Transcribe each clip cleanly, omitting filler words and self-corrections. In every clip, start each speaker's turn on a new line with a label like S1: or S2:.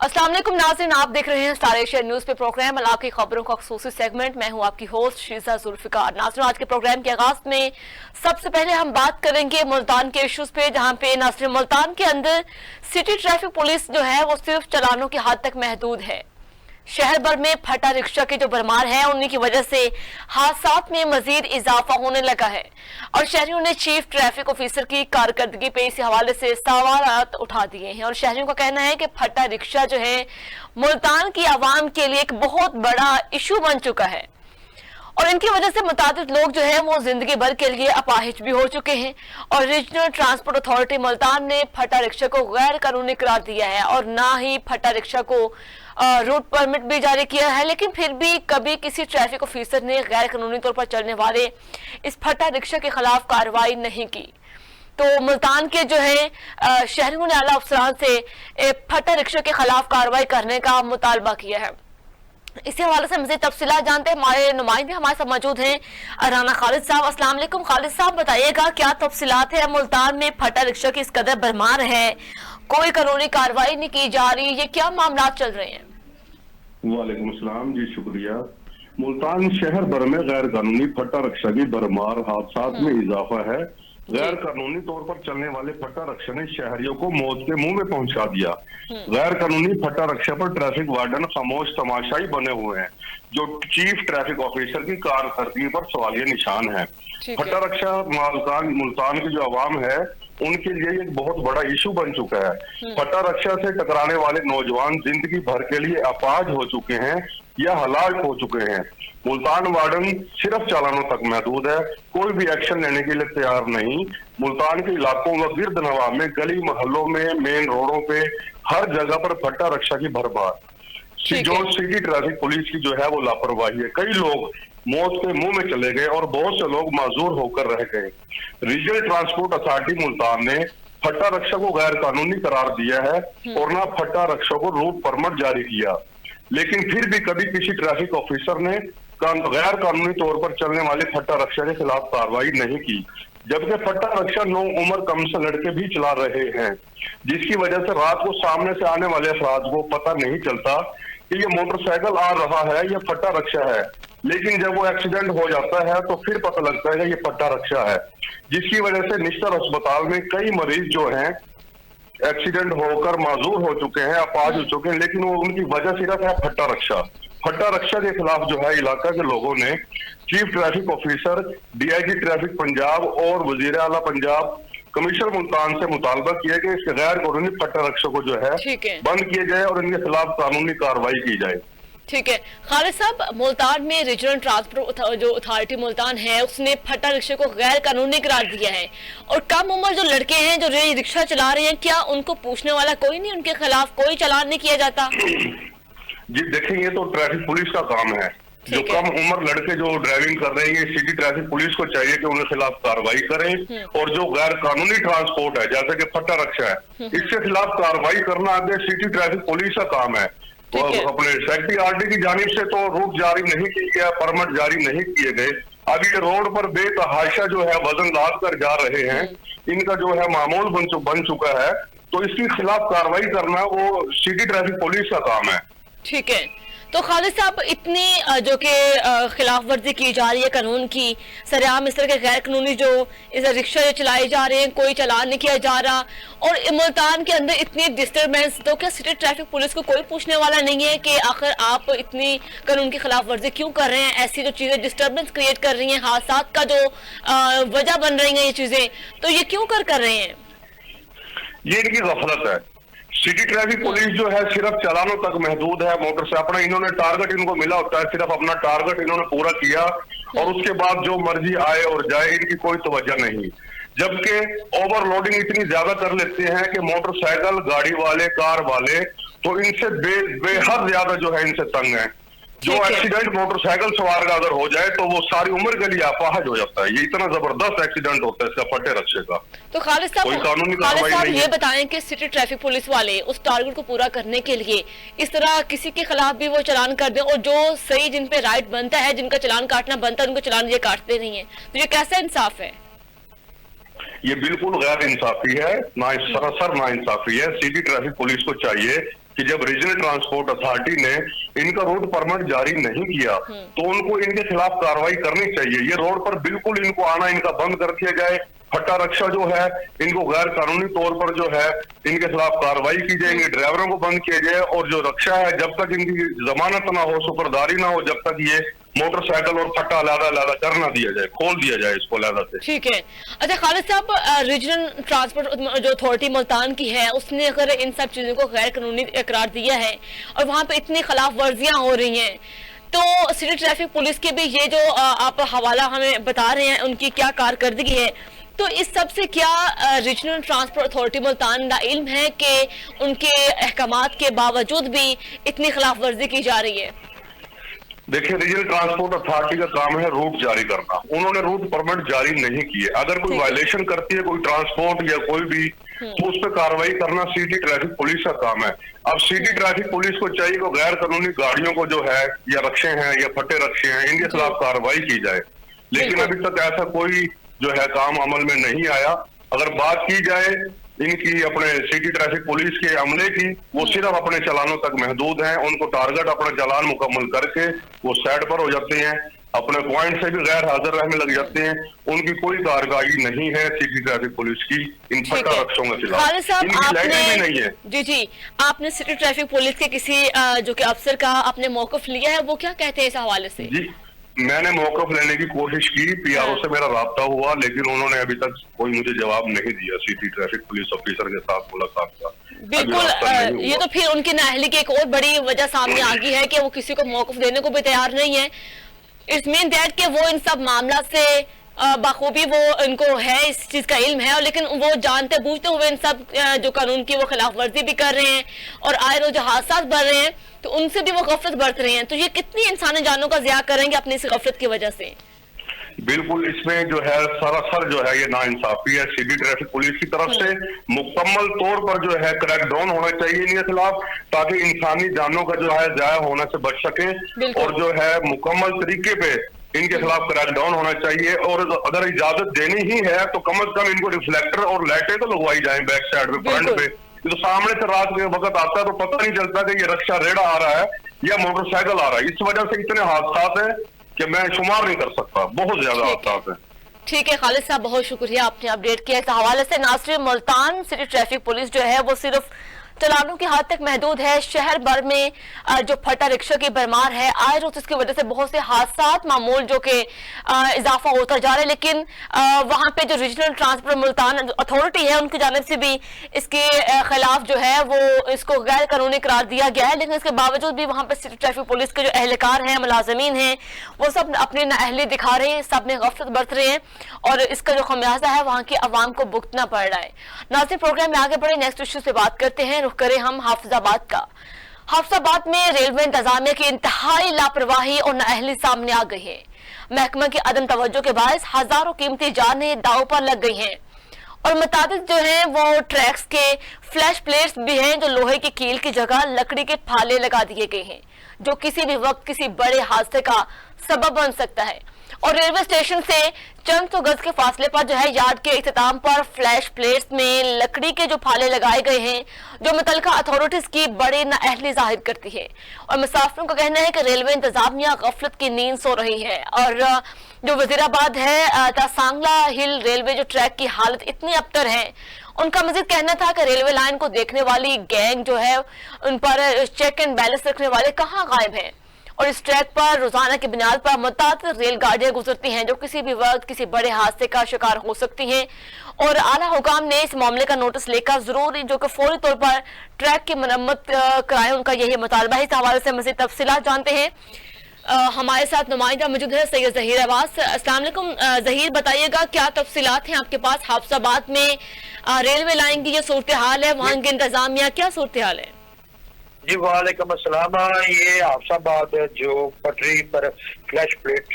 S1: अस्सलाम वालेकुम नाज़रीन, आप देख रहे हैं स्टार एशिया न्यूज पे प्रोग्राम अला की खबरों का खुसूसी सेगमेंट। मैं हूं आपकी होस्ट शीजा जुल्फिकार। नाज़रीन, आज के प्रोग्राम के आगाज में सबसे पहले हम बात करेंगे मुल्तान के इश्यूज पे, जहां पे नाज़रीन मुल्तान के अंदर सिटी ट्रैफिक पुलिस जो है वो सिर्फ चालानों की हद तक महदूद है। शहर भर में फटा रिक्शा की जो भरमार है, उन्हीं की वजह से हादसात में मजीद इजाफा होने लगा है और शहरियों ने चीफ ट्रैफिक ऑफिसर की कारकर्दगी पे इस हवाले से सवालात उठा दिए हैं। और शहरियों का कहना है कि फटा रिक्शा जो है मुल्तान की आवाम के लिए एक बहुत बड़ा इशू बन चुका है और इनकी वजह से मुतादिद लोग जो है वो जिंदगी भर के लिए अपाहिज भी हो चुके हैं। और रीजनल ट्रांसपोर्ट अथॉरिटी मुल्तान ने फटा रिक्शा को गैर कानूनी करार दिया है और ना ही फटा रिक्शा को रूट परमिट भी जारी किया है, लेकिन फिर भी कभी किसी ट्रैफिक ऑफिसर ने गैर कानूनी तौर पर चलने वाले इस फटा रिक्शा के खिलाफ कार्रवाई नहीं की। तो मुल्तान के जो है शहरियों ने आला अफसरान से फटा रिक्शा के खिलाफ कार्रवाई करने का मुतालबा किया है। इसी हवाले से मज़ीद तफसीलात जानते हैं। हमारे नुमाइंदे हमारे साथ मौजूद हैं राना खालिद साहब। अस्सलाम वालेकुम खालिद साहब, बताइएगा क्या तफसीलात है? मुल्तान में फटा रिक्शा की इस कदर भरमार है, कोई कानूनी कार्रवाई नहीं की जा रही, ये क्या मामला चल रहे हैं?
S2: वालेकुम अस्सलाम जी, शुक्रिया। मुल्तान शहर भर में गैर कानूनी फटा रिक्शा की भरमार, हादसात में इजाफा है। गैर कानूनी तौर पर चलने वाले फटा रिक्शा ने शहरियों को मौत के मुंह में पहुंचा दिया। गैर कानूनी फटा रिक्शा पर ट्रैफिक वार्डन खामोश तमाशाई बने हुए हैं, जो चीफ ट्रैफिक ऑफिसर की कारकर्दगी पर सवालिया निशान है। फटा रिक्शा मुल्तान की जो आवाम है उनके लिए एक बहुत बड़ा इशू बन चुका है। फटा रिक्शा से टकराने वाले नौजवान जिंदगी भर के लिए अपाज हो चुके हैं या हलाक हो चुके हैं। मुल्तान वार्डन सिर्फ चालानों तक महदूद है, कोई भी एक्शन लेने के लिए तैयार नहीं। मुल्तान के इलाकों व गिरद नवा में, गली मोहल्लों में, मेन रोडों पे हर जगह पर फटा रिक्शा की भरमार, जो सिटी ट्रैफिक पुलिस की जो है वो लापरवाही है। कई लोग मौत के मुंह में चले गए और बहुत से लोग माजूर होकर रह गए। रीजनल ट्रांसपोर्ट अथॉरिटी मुल्तान ने फटा रिक्शा को गैर कानूनी करार दिया है और ना फटा रिक्शा को रूट परमिट जारी किया, लेकिन फिर भी कभी किसी ट्रैफिक ऑफिसर ने गैर कानूनी तौर पर चलने वाले फटा रिक्शा के खिलाफ कार्रवाई नहीं की। जबकि फटा रिक्शा नौ उम्र कम से लड़के भी चला रहे हैं, जिसकी वजह से रात को सामने से आने वाले अफराद को पता नहीं चलता कि ये मोटरसाइकिल आ रहा है या फटा रिक्शा है। लेकिन जब वो एक्सीडेंट हो जाता है तो फिर पता लगता है कि ये फटा रिक्शा है, जिसकी वजह से निश्चित अस्पताल में कई मरीज जो हैं एक्सीडेंट होकर माजूर हो चुके हैं, अपाज हो चुके हैं, लेकिन वो उनकी वजह सिर्फ है फटा रिक्शा। फटा रिक्शा के खिलाफ जो है इलाका के लोगों ने chief traffic officer, DIG traffic Punjab और वजीर आला पंजाब, कमिश्नर मुल्तान से मुतालबा किया कि इस गैर कानूनी फटा रिक्शा को जो है बंद किया जाए और इनके खिलाफ कानूनी कार्रवाई की जाए।
S1: ठीक है खालिद साहब, मुल्तान में रीजनल ट्रांसपोर्ट जो अथॉरिटी मुल्तान है उसने फटा रिक्शा को गैर कानूनी करार दिया है और कम उम्र जो लड़के हैं जो रिक्शा चला रहे हैं, क्या उनको पूछने वाला कोई नहीं, उनके खिलाफ कोई चालान नहीं किया जाता?
S2: जी देखें, ये तो ट्रैफिक पुलिस का काम है। जो कम उम्र लड़के जो ड्राइविंग कर रहे हैं, सिटी ट्रैफिक पुलिस को चाहिए कि उनके खिलाफ कार्रवाई करें और जो गैर कानूनी ट्रांसपोर्ट है जैसे कि फटा रिक्शा है, इसके खिलाफ कार्रवाई करना आगे सिटी ट्रैफिक पुलिस का काम है। तो अपने सेक्रेटरी आरटी की जानिब से तो रूट जारी नहीं किया गया, परमिट जारी नहीं किए गए। अभी के रोड पर बेतहाशा जो है वजन लाद कर जा रहे हैं, इनका जो है मामूल बन चुका है, तो इसके खिलाफ कार्रवाई करना वो सिटी ट्रैफिक पुलिस का काम है।
S1: ठीक है, तो खालिद साहब इतनी जो कि खिलाफ वर्जी की जा रही है कानून की, सरेआम इस तरह के गैर कानूनी जो इस रिक्शा चलाए जा रहे हैं, कोई चालान नहीं किया जा रहा और मुल्तान के अंदर इतनी डिस्टर्बेंस, तो क्या सिटी ट्रैफिक पुलिस को कोई पूछने वाला नहीं है कि आखिर आप इतनी कानून की खिलाफ वर्जी क्यों कर रहे हैं? ऐसी जो चीजें डिस्टर्बेंस क्रिएट कर रही हैं, हादसा का जो वजह बन रही है ये चीजें, तो ये क्यों कर रहे हैं?
S2: ये इनकी गफलत है। सिटी ट्रैफिक पुलिस जो है सिर्फ चालानों तक महदूद है। मोटर से अपना इन्होंने टारगेट इनको मिला होता है, सिर्फ अपना टारगेट इन्होंने पूरा किया और उसके बाद जो मर्जी आए और जाए, इनकी कोई तवज्जो नहीं। जबकि ओवरलोडिंग इतनी ज्यादा कर लेते हैं कि मोटरसाइकिल गाड़ी वाले, कार वाले तो इनसे बेहद ज्यादा जो है इनसे तंग है। जो एक्सीडेंट मोटरसाइकिल सवार का अगर हो जाए तो वो सारी उम्र के लिए अपाहज हो जाता है। ये इतना जबरदस्त एक्सीडेंट होता है इसका फटे रिक्शे का।
S1: तो खालिद साहब ये बताएं कि सिटी ट्रैफिक पुलिस वाले उस टारगेट को पूरा करने के लिए इस तरह किसी के खिलाफ भी वो चालान कर दें और जो सही जिन पे राइट बनता है, जिनका चालान काटना बनता है, उनको चालान ये काटते नहीं है, तो ये कैसा इंसाफ है?
S2: ये बिल्कुल गैर इंसाफी है, सरासर ना इंसाफी है। सिटी ट्रैफिक पुलिस को चाहिए कि जब रीजनल ट्रांसपोर्ट अथॉरिटी ने इनका रोड परमिट जारी नहीं किया तो उनको इनके खिलाफ कार्रवाई करनी चाहिए। ये रोड पर बिल्कुल इनको आना इनका बंद कर दिया जाए। फट्टा रक्षा जो है इनको गैर कानूनी तौर पर जो है इनके खिलाफ कार्रवाई की जाएगी, ड्राइवरों को बंद किया जाए। और जो रक्षा है जब तक इनकी जमानत ना हो, सुपरदारी ना हो, जब तक ये मोटरसाइकिल और फट्टा अलग कर ना दिया जाए, खोल दिया जाए इसको अलग से।
S1: ठीक है। अच्छा खालिद साहब, रीजनल ट्रांसपोर्ट जो अथॉरिटी मुल्तान की है उसने अगर इन सब चीजों को गैर कानूनी करार दिया है और वहां पे इतनी खिलाफ वर्जियां हो रही हैं, तो सिटी ट्रैफिक पुलिस के भी ये जो आप हवाला हमें बता रहे हैं उनकी क्या कारकर्दगी है, तो इस सब से क्या रीजनल ट्रांसपोर्ट अथॉरिटी मुल्तान का इल्म है कि उनके अहकामात के बावजूद भी इतनी खिलाफ वर्जी की जा रही है?
S2: देखिए, रीजनल ट्रांसपोर्ट अथॉरिटी का काम है रूट जारी करना। उन्होंने रूट परमिट जारी नहीं किए। अगर कोई वायलेशन करती है कोई ट्रांसपोर्ट या कोई भी, तो उस पर कार्रवाई करना सिटी ट्रैफिक पुलिस का काम है। अब सिटी ट्रैफिक पुलिस को चाहिए कि गैर कानूनी गाड़ियों को जो है या रक्षे हैं या फटे रक्षे हैं इनके खिलाफ कार्रवाई की जाए, लेकिन अभी तक ऐसा कोई जो है काम अमल में नहीं आया। अगर बात की जाए इनकी अपने सिटी ट्रैफिक पुलिस के अमले की, वो सिर्फ अपने चालानों तक महदूद हैं। उनको टारगेट अपना चालान मुकम्मल करके वो साइड पर हो जाते हैं, अपने पॉइंट से भी गैर हाजिर रहने लग जाते हैं। उनकी कोई कारवाई नहीं है सिटी ट्रैफिक पुलिस की इन फट्टा रक्षों के खिलाफ। इनकी लाइसेंस भी नहीं है।
S1: जी, आपने सिटी ट्रैफिक पुलिस के किसी जो कि अफसर का आपने मौकफ लिया है, वो क्या कहते हैं इस हवाले से?
S2: जी, मैंने मौकफ लेने की कोशिश की, पीआरओ से मेरा राब्ता हुआ, लेकिन उन्होंने अभी तक कोई मुझे जवाब नहीं दिया सिटी ट्रैफिक पुलिस ऑफिसर के साथ मुलाकात का।
S1: बिल्कुल, ये तो फिर उनकी नाअहली की एक और बड़ी वजह सामने आ गई है कि वो किसी को मौकफ देने को भी तैयार नहीं है। इट्स मीन दैट कि वो इन सब मामला से बखूबी वो इनको है, इस चीज का इल्म है, लेकिन वो जानते बूझते हुए इन सब जो कानून की वो खिलाफ वर्जी भी कर रहे हैं और आए रोज जो हादसा बढ़ रहे हैं तो उनसे भी वो गफलत बरत रहे हैं। तो ये कितनी इंसानी जानों का ज़िया करेंगे अपनी इस गफलत की वजह से?
S2: बिल्कुल, इसमें जो है सरासर जो है ये नाइंसाफी है सिटी ट्रैफिक पुलिस की तरफ से। मुकम्मल तौर पर जो है क्रैकडाउन होना चाहिए इनके खिलाफ, ताकि इंसानी जानों का जो है जाया होने से बच सके। और जो है मुकम्मल तरीके पे इनके खिलाफ क्रैकडाउन होना चाहिए। और अगर इजाजत देनी ही है तो कम से कम इनको रिफ्लेक्टर और लाइटें तो लगवाई जाए बैक साइड पे, फ्रंट पे। तो सामने से रात के वक्त आता है तो पता नहीं चलता कि ये रक्षा रेड़ा आ रहा है या मोटरसाइकिल आ रहा है। इस वजह से इतने हादसा है कि मैं शुमार नहीं कर सकता, बहुत ज्यादा हादसा है।
S1: ठीक है खालिद साहब, बहुत शुक्रिया आपने अपडेट किया इस हवाले से। Nasir, Multan city traffic police जो है वो सिर्फ चालानों की हद तक महदूद है। शहर भर में जो फटा रिक्शा की भरमार है, आए रोज इसकी वजह से बहुत से हादसात मामूल जो कि इजाफा होता जा रहा है। लेकिन वहां पे जो रीजनल ट्रांसपोर्ट मुल्तान अथॉरिटी है उनकी जानिब से भी इसके खिलाफ जो है वो इसको गैर कानूनी करार दिया गया है। लेकिन इसके बावजूद भी वहां पे सिटी ट्रैफिक पुलिस के जो एहलकार हैं, मुलाजमीन हैं, वो सब अपनी नाअहली दिखा रहे हैं, सब में गफलत बरत रहे हैं और इसका जो खमियाजा है वहां की आवाम को भुगतना पड़ रहा है। नाज़रीन, प्रोग्राम में आगे बढ़े, नेक्स्ट इश्यू से बात करते हैं। रुख करें हम हाफिजाबाद का। हाफिजाबाद में रेलवे इंतजामिया की इंतहाई लापरवाही और नाअहली सामने आ गई है। महकमा की अदम तवज्जो के बायस हजारों कीमती जानें दांव पर लग गई हैं और मुताबिक जो है वो ट्रैक्स के फ्लैश प्लेट्स भी हैं जो लोहे की कील की जगह लकड़ी के फाले लगा दिए गए हैं, जो किसी भी वक्त किसी बड़े हादसे का सबब बन सकता है। और रेलवे स्टेशन से चंद सौ गज के फासले पर जो है यार्ड के इख्तिताम पर फ्लैश प्लेट्स में लकड़ी के जो फाले लगाए गए हैं, जो मुतलका अथॉरिटीज की बड़ी नाअहली जाहिर करती है। और मुसाफिरों का कहना है कि रेलवे इंतजामिया गफलत की नींद सो रही है। और जो वजीराबाद है तासांगला हिल रेलवे जो ट्रैक की हालत इतनी अबतर है, उनका मजीद कहना था कि रेलवे लाइन को देखने वाली गैंग जो है उन पर चेक एंड बैलेंस रखने वाले कहाँ गायब हैं। और इस ट्रैक पर रोजाना की बुनियाद पर मुतअद्दिद रेलगाड़ियां गुजरती हैं जो किसी भी वक्त किसी बड़े हादसे का शिकार हो सकती हैं। और आला हुकाम ने इस मामले का नोटिस लेकर जरूरी जो कि फौरी तौर पर ट्रैक की मरम्मत कराएं, उनका यही मुतालबा है। इस हवाले से मजीद तफसीलात जानते हैं। हमारे साथ नुमाइंदा मौजूद है सैयद जहीर अब्बास। अस्सलाम वालेकुम जहीर, बताइएगा क्या तफसीलात हैं आपके पास? हाफिजाबाद में रेलवे लाइन की ये सूरत हाल है, वहाँ की इंतजामिया क्या सूरत हाल है?
S3: जी वालेकुम अस्सलाम। ये हाफिजाबाद जो पटरी पर फ्लैश प्लेट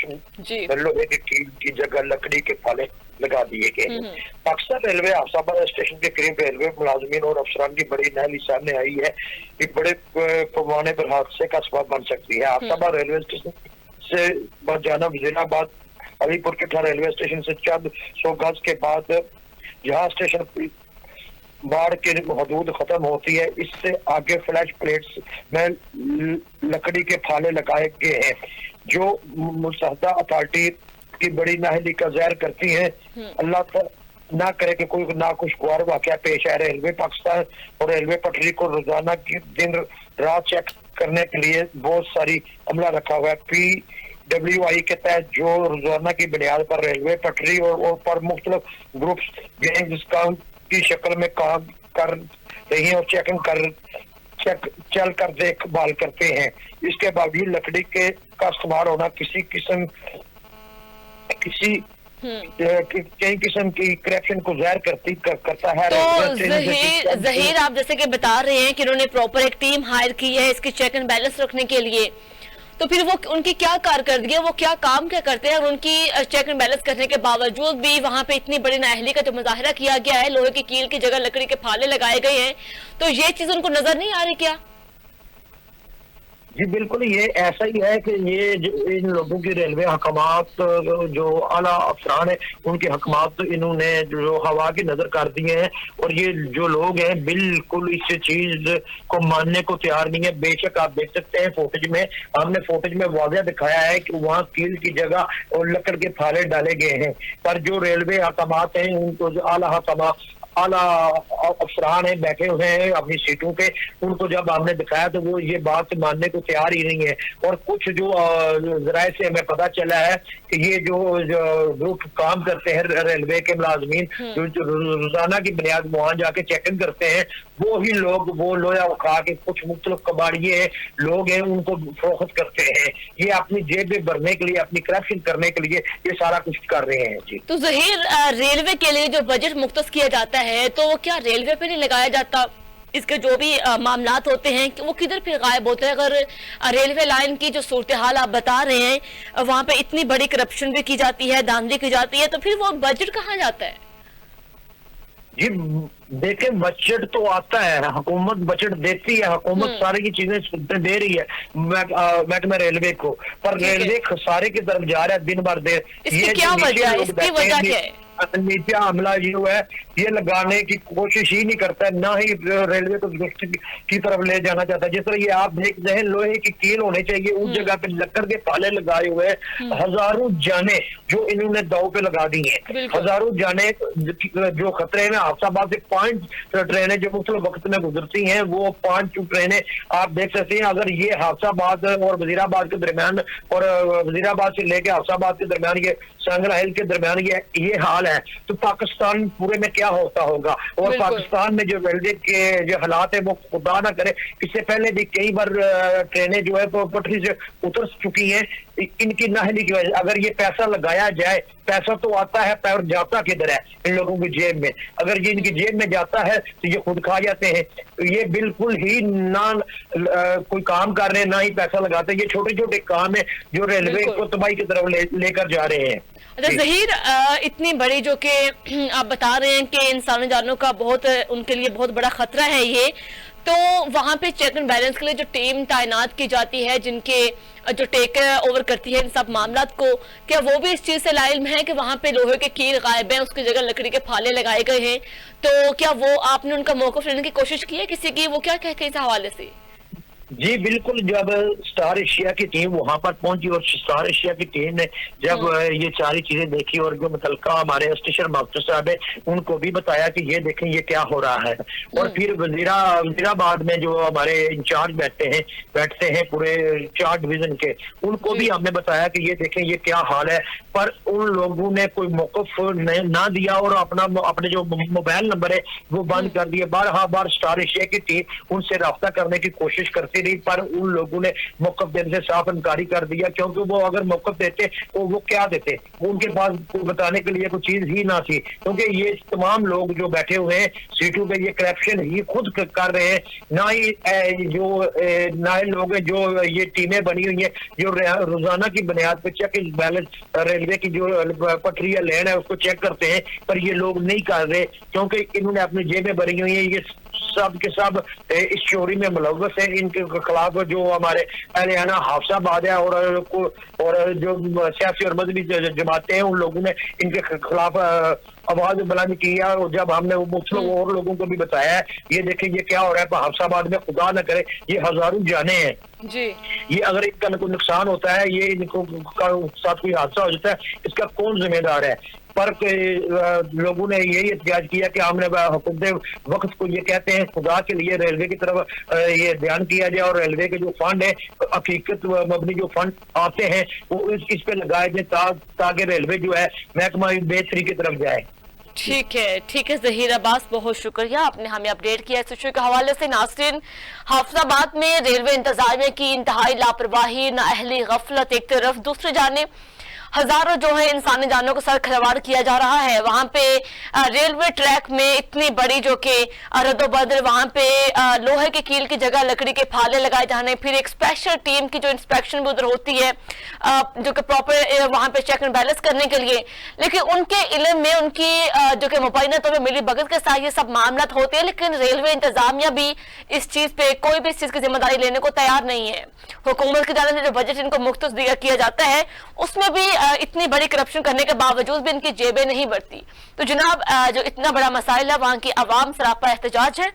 S3: लोहे की जगह लकड़ी के फाले लगा दिए गए। पाकिस्तान रेलवे हाफिजाबाद स्टेशन के करीब रेलवे मुलाजमीन और अफसरान की बड़ी नाअहली सामने आई है कि बड़े पैमाने पर हादसे का सबब बन सकती है। हाफिजाबाद रेलवे स्टेशन से जाना वजीराबाद अलीपुर के रेलवे स्टेशन से चंद 100 गज के बाद जहाँ स्टेशन बाढ़ की हदूद खत्म होती है, इससे आगे फ्लैश प्लेट्स में लकड़ी के फाले लगाए गए हैं जो मुत्तहदा अथॉरिटी की बड़ी नाअहली का ज़ाहिर करती हैं। अल्लाह ना करे कि कोई नाखुशगवार वाकया पेश आए। रेलवे पाकिस्तान और रेलवे पटरी को रोजाना की दिन रात चेक करने के लिए बहुत सारी अमला रखा हुआ है। PWI के तहत जो रोजाना की बुनियाद पर रेलवे पटरी और पर मुख्तलिफ ग्रुप्स गैंग डिस्काउंट की शक्ल में काम कर रही हैं और चल कर देखभाल करते हैं। इसके बावजूद लकड़ी के का इस्तेमाल होना किसी कई किस्म की करप्शन को ज़ाहिर करता है।
S1: तो ज़हीर आप जैसे कि बता रहे हैं कि उन्होंने प्रॉपर एक टीम हायर की है इसकी चेक एंड बैलेंस रखने के लिए, तो फिर वो उनकी क्या कारकर्दगी है, वो क्या काम क्या करते हैं? और उनकी चेक एंड बैलेंस करने के बावजूद भी वहां पे इतनी बड़ी नाअहली का जो मुजाहिरा किया गया है, लोहे की कील की जगह लकड़ी के फाले लगाए गए हैं, तो ये चीज उनको नजर नहीं आ रही क्या?
S3: जी बिल्कुल, ये ऐसा ही है कि ये इन लोगों की रेलवे हकमात जो आला अफसरान है उनके हकमात तो इन्होंने जो हवा की नजर कर दिए हैं और ये जो लोग हैं बिल्कुल इस चीज को मानने को तैयार नहीं है। बेशक आप देख सकते हैं फुटेज में, हमने फुटेज में वाज़ेह दिखाया है कि वहाँ कील की जगह और लकड़ के फाले डाले गए हैं, पर जो रेलवे हकमात हैं उनको जो आला अफसरान है बैठे हुए हैं अपनी सीटों पे, उनको जब हमने दिखाया तो वो ये बात मानने को तैयार ही नहीं है। और कुछ जो जराये से हमें पता चला है कि ये जो ग्रुप काम करते हैं रेलवे के मुलाजमीन जो रोजाना की बुनियाद वहां जाके चेकिंग करते हैं, वो ही लोग वो लोया उठा के कुछ मुख्तलिफ कबाड़िए लोग हैं उनको फरोख्त करते हैं। ये अपनी जेब भरने के लिए, अपनी करप्शन करने के लिए ये सारा कुछ कर रहे हैं। जी
S1: तो ज़हीर, रेलवे के लिए जो बजट मुख्तस किया जाता है तो वो क्या रेलवे पे नहीं लगाया जाता? इसके जो भी मामलात होते हैं वो किधर फिर गायब होते हैं? अगर रेलवे लाइन की जो सूरत हाल आप बता रहे हैं वहां पे इतनी बड़ी करप्शन भी की जाती है, धांधली की जाती है, तो फिर वो बजट कहाँ जाता है?
S3: जी देखे, बजट तो आता है, हुकूमत बजट देती है, हुकूमत सारी की चीजें दे रही है महकमा रेलवे को, पर रेलवे खसारे की तरफ जा रहा है दिन भर देर।
S1: इसकी क्या वजह है? इसकी वजह क्या है?
S3: नीचे हमला जो है ये लगाने की कोशिश ही नहीं करता है, ना ही रेलवे को दुरुस्ती की तरफ ले जाना चाहता है। जिस तरह ये आप देख रहे हैं लोहे की कील होने चाहिए, उस जगह पे लकड़ के पाले लगाए हुए हजारों जाने जो इन्होंने दाव पे लगा दी हैं, हजारों जाने जो खतरे में। हाफसाबाद से 5 ट्रेनें जो मुख्तलिफ वक्त में गुजरती हैं, वो 5 ट्रेनें आप देख सकते हैं। अगर ये हाफसाबाद और वजीराबाद के दरमियान और वजीराबाद से लेके हाफसाबाद के दरमियान ये सांगरा हिल के दरमियान ये हाल है, तो पाकिस्तान पूरे में क्या होता होगा? और पाकिस्तान में जो रेलवे के जो हालात है वो खुदा ना करे, इससे पहले भी कई बार ट्रेनें जो है पटरी से उतर चुकी हैं इनकी नाअहली की वजह। अगर ये पैसा लगाया जाए, पैसा तो आता है पर जाता किधर है इन लोगों की जेब में? अगर ये इनकी जेब में जाता है तो ये खुद खा जाते हैं। तो ये बिल्कुल ही ना कोई काम कर रहे हैं, ना ही पैसा लगाते हैं। ये छोटे छोटे काम है जो रेलवे को तबाही की तरफ लेकर जा रहे हैं।
S1: अच्छा ज़हीर, इतनी बड़ी जो कि आप बता रहे हैं कि इंसानी जानों का बहुत उनके लिए बहुत बड़ा खतरा है ये, तो वहां पे चेक एंड बैलेंस के लिए जो टीम तैनात की जाती है जिनके जो टेक ओवर करती है इन सब मामलात को, क्या वो भी इस चीज से लाइल्म है कि वहां पे लोहे के कील गायब हैं, उसकी जगह लकड़ी के फाले लगाए गए हैं? तो क्या वो आपने उनका मौक़िफ़ लेने की कोशिश की है किसी की? वो क्या कहते हैं इस हवाले से?
S3: जी बिल्कुल, जब स्टार एशिया की टीम वहां पर पहुंची और स्टार एशिया की टीम ने जब ये सारी चीजें देखी और जो मुतलका हमारे स्टेशन मास्टर साहब है उनको भी बताया कि ये देखें ये क्या हो रहा है। और फिर वजीराबाद में जो हमारे इंचार्ज बैठते हैं पूरे 4 डिवीजन के, उनको भी हमने बताया कि ये देखें ये क्या हाल है, पर उन लोगों ने कोई मौक़िफ़ ना दिया और अपने जो मोबाइल नंबर है वो बंद कर दिए। बार स्टार एशिया की टीम उनसे रब्ता करने की कोशिश करती रही, पर उन लोगों ने मौक़िफ़ देने से साफ इनकारी कर दिया, क्योंकि वो अगर मौक़िफ़ देते तो वो क्या देते, उनके पास बताने के लिए कोई चीज ही ना थी। क्योंकि ये तमाम लोग जो बैठे हुए हैं सीटों पे ये करप्शन ही खुद कर रहे हैं, ना ही जो नए लोग हैं जो ये टीमें बनी हुई हैं जो रोजाना की बुनियाद पर चेक बैलेंस रेलवे की जो पटरिया लेन है उसको चेक करते हैं, पर ये लोग नहीं कर रहे क्योंकि इन्होंने अपनी जेबें भरी हुई हैं। ये सब के सब इस चोरी में मुलव्वस है। इनके खिलाफ जो हमारे हरियाणा हाफसाबाद है और जो सियासी और मजहबी जमातें हैं, उन लोगों ने इनके खिलाफ आवाज बुलंद की है। और जब हमने मुख्तलिफ और लोगों को भी बताया है, ये देखें ये क्या हो रहा है हाफसाबाद में, खुदा न करे ये हजारों जाने हैं
S1: जी।
S3: ये अगर इनका कोई नुकसान होता है, ये इनको साथ कोई हादसा हो जाता है, इसका कौन जिम्मेदार है? पर लोगों ने यही एहतजाज किया कि हमने हुकूमत वक्त को ये कहते हैं खुदा के लिए रेलवे की तरफ ये ध्यान किया जाए और रेलवे के जो फंड है, हकीकत मबनी जो फंड आते हैं वो इस पे लगाए जाए ताकि रेलवे जो है महकमा बेहतरी की तरफ जाए।
S1: ठीक है जहीर अब्बास, बहुत शुक्रिया, आपने हमें अपडेट किया इस इशू के हवाले से। नाज़रीन, हाफसाबाद में रेलवे इंतजामिया की इंतहाई लापरवाही, नाअहली, गफलत एक तरफ, दूसरी जानिब हजारों जो है इंसानी जानों को सर खिलवाड़ किया जा रहा है। वहां पे रेलवे ट्रैक में इतनी बड़ी जो कि रद्दोबदल, वहां पे लोहे के कील की जगह लकड़ी के फाले लगाए जाने, फिर एक स्पेशल टीम की जो इंस्पेक्शन भी उधर होती है जो कि प्रॉपर वहां पे चेक एंड बैलेंस करने के लिए, लेकिन उनके इल्म में उनकी जो कि मुबैना तौर पर मिली भगत के साथ ये सब मामला होते हैं, लेकिन रेलवे इंतजामिया भी इस चीज पे कोई भी इस चीज की जिम्मेदारी लेने को तैयार नहीं है। हुकूमत की जानिब से जो बजट इनको मुख्तस किया जाता है उसमें भी इतनी बड़ी करप्शन करने के बावजूद भी इनकी जेबें नहीं बढ़ती। तो जनाब, जो इतना बड़ा मसाइल है, वहां की आवाम सरापा एहतजाज है।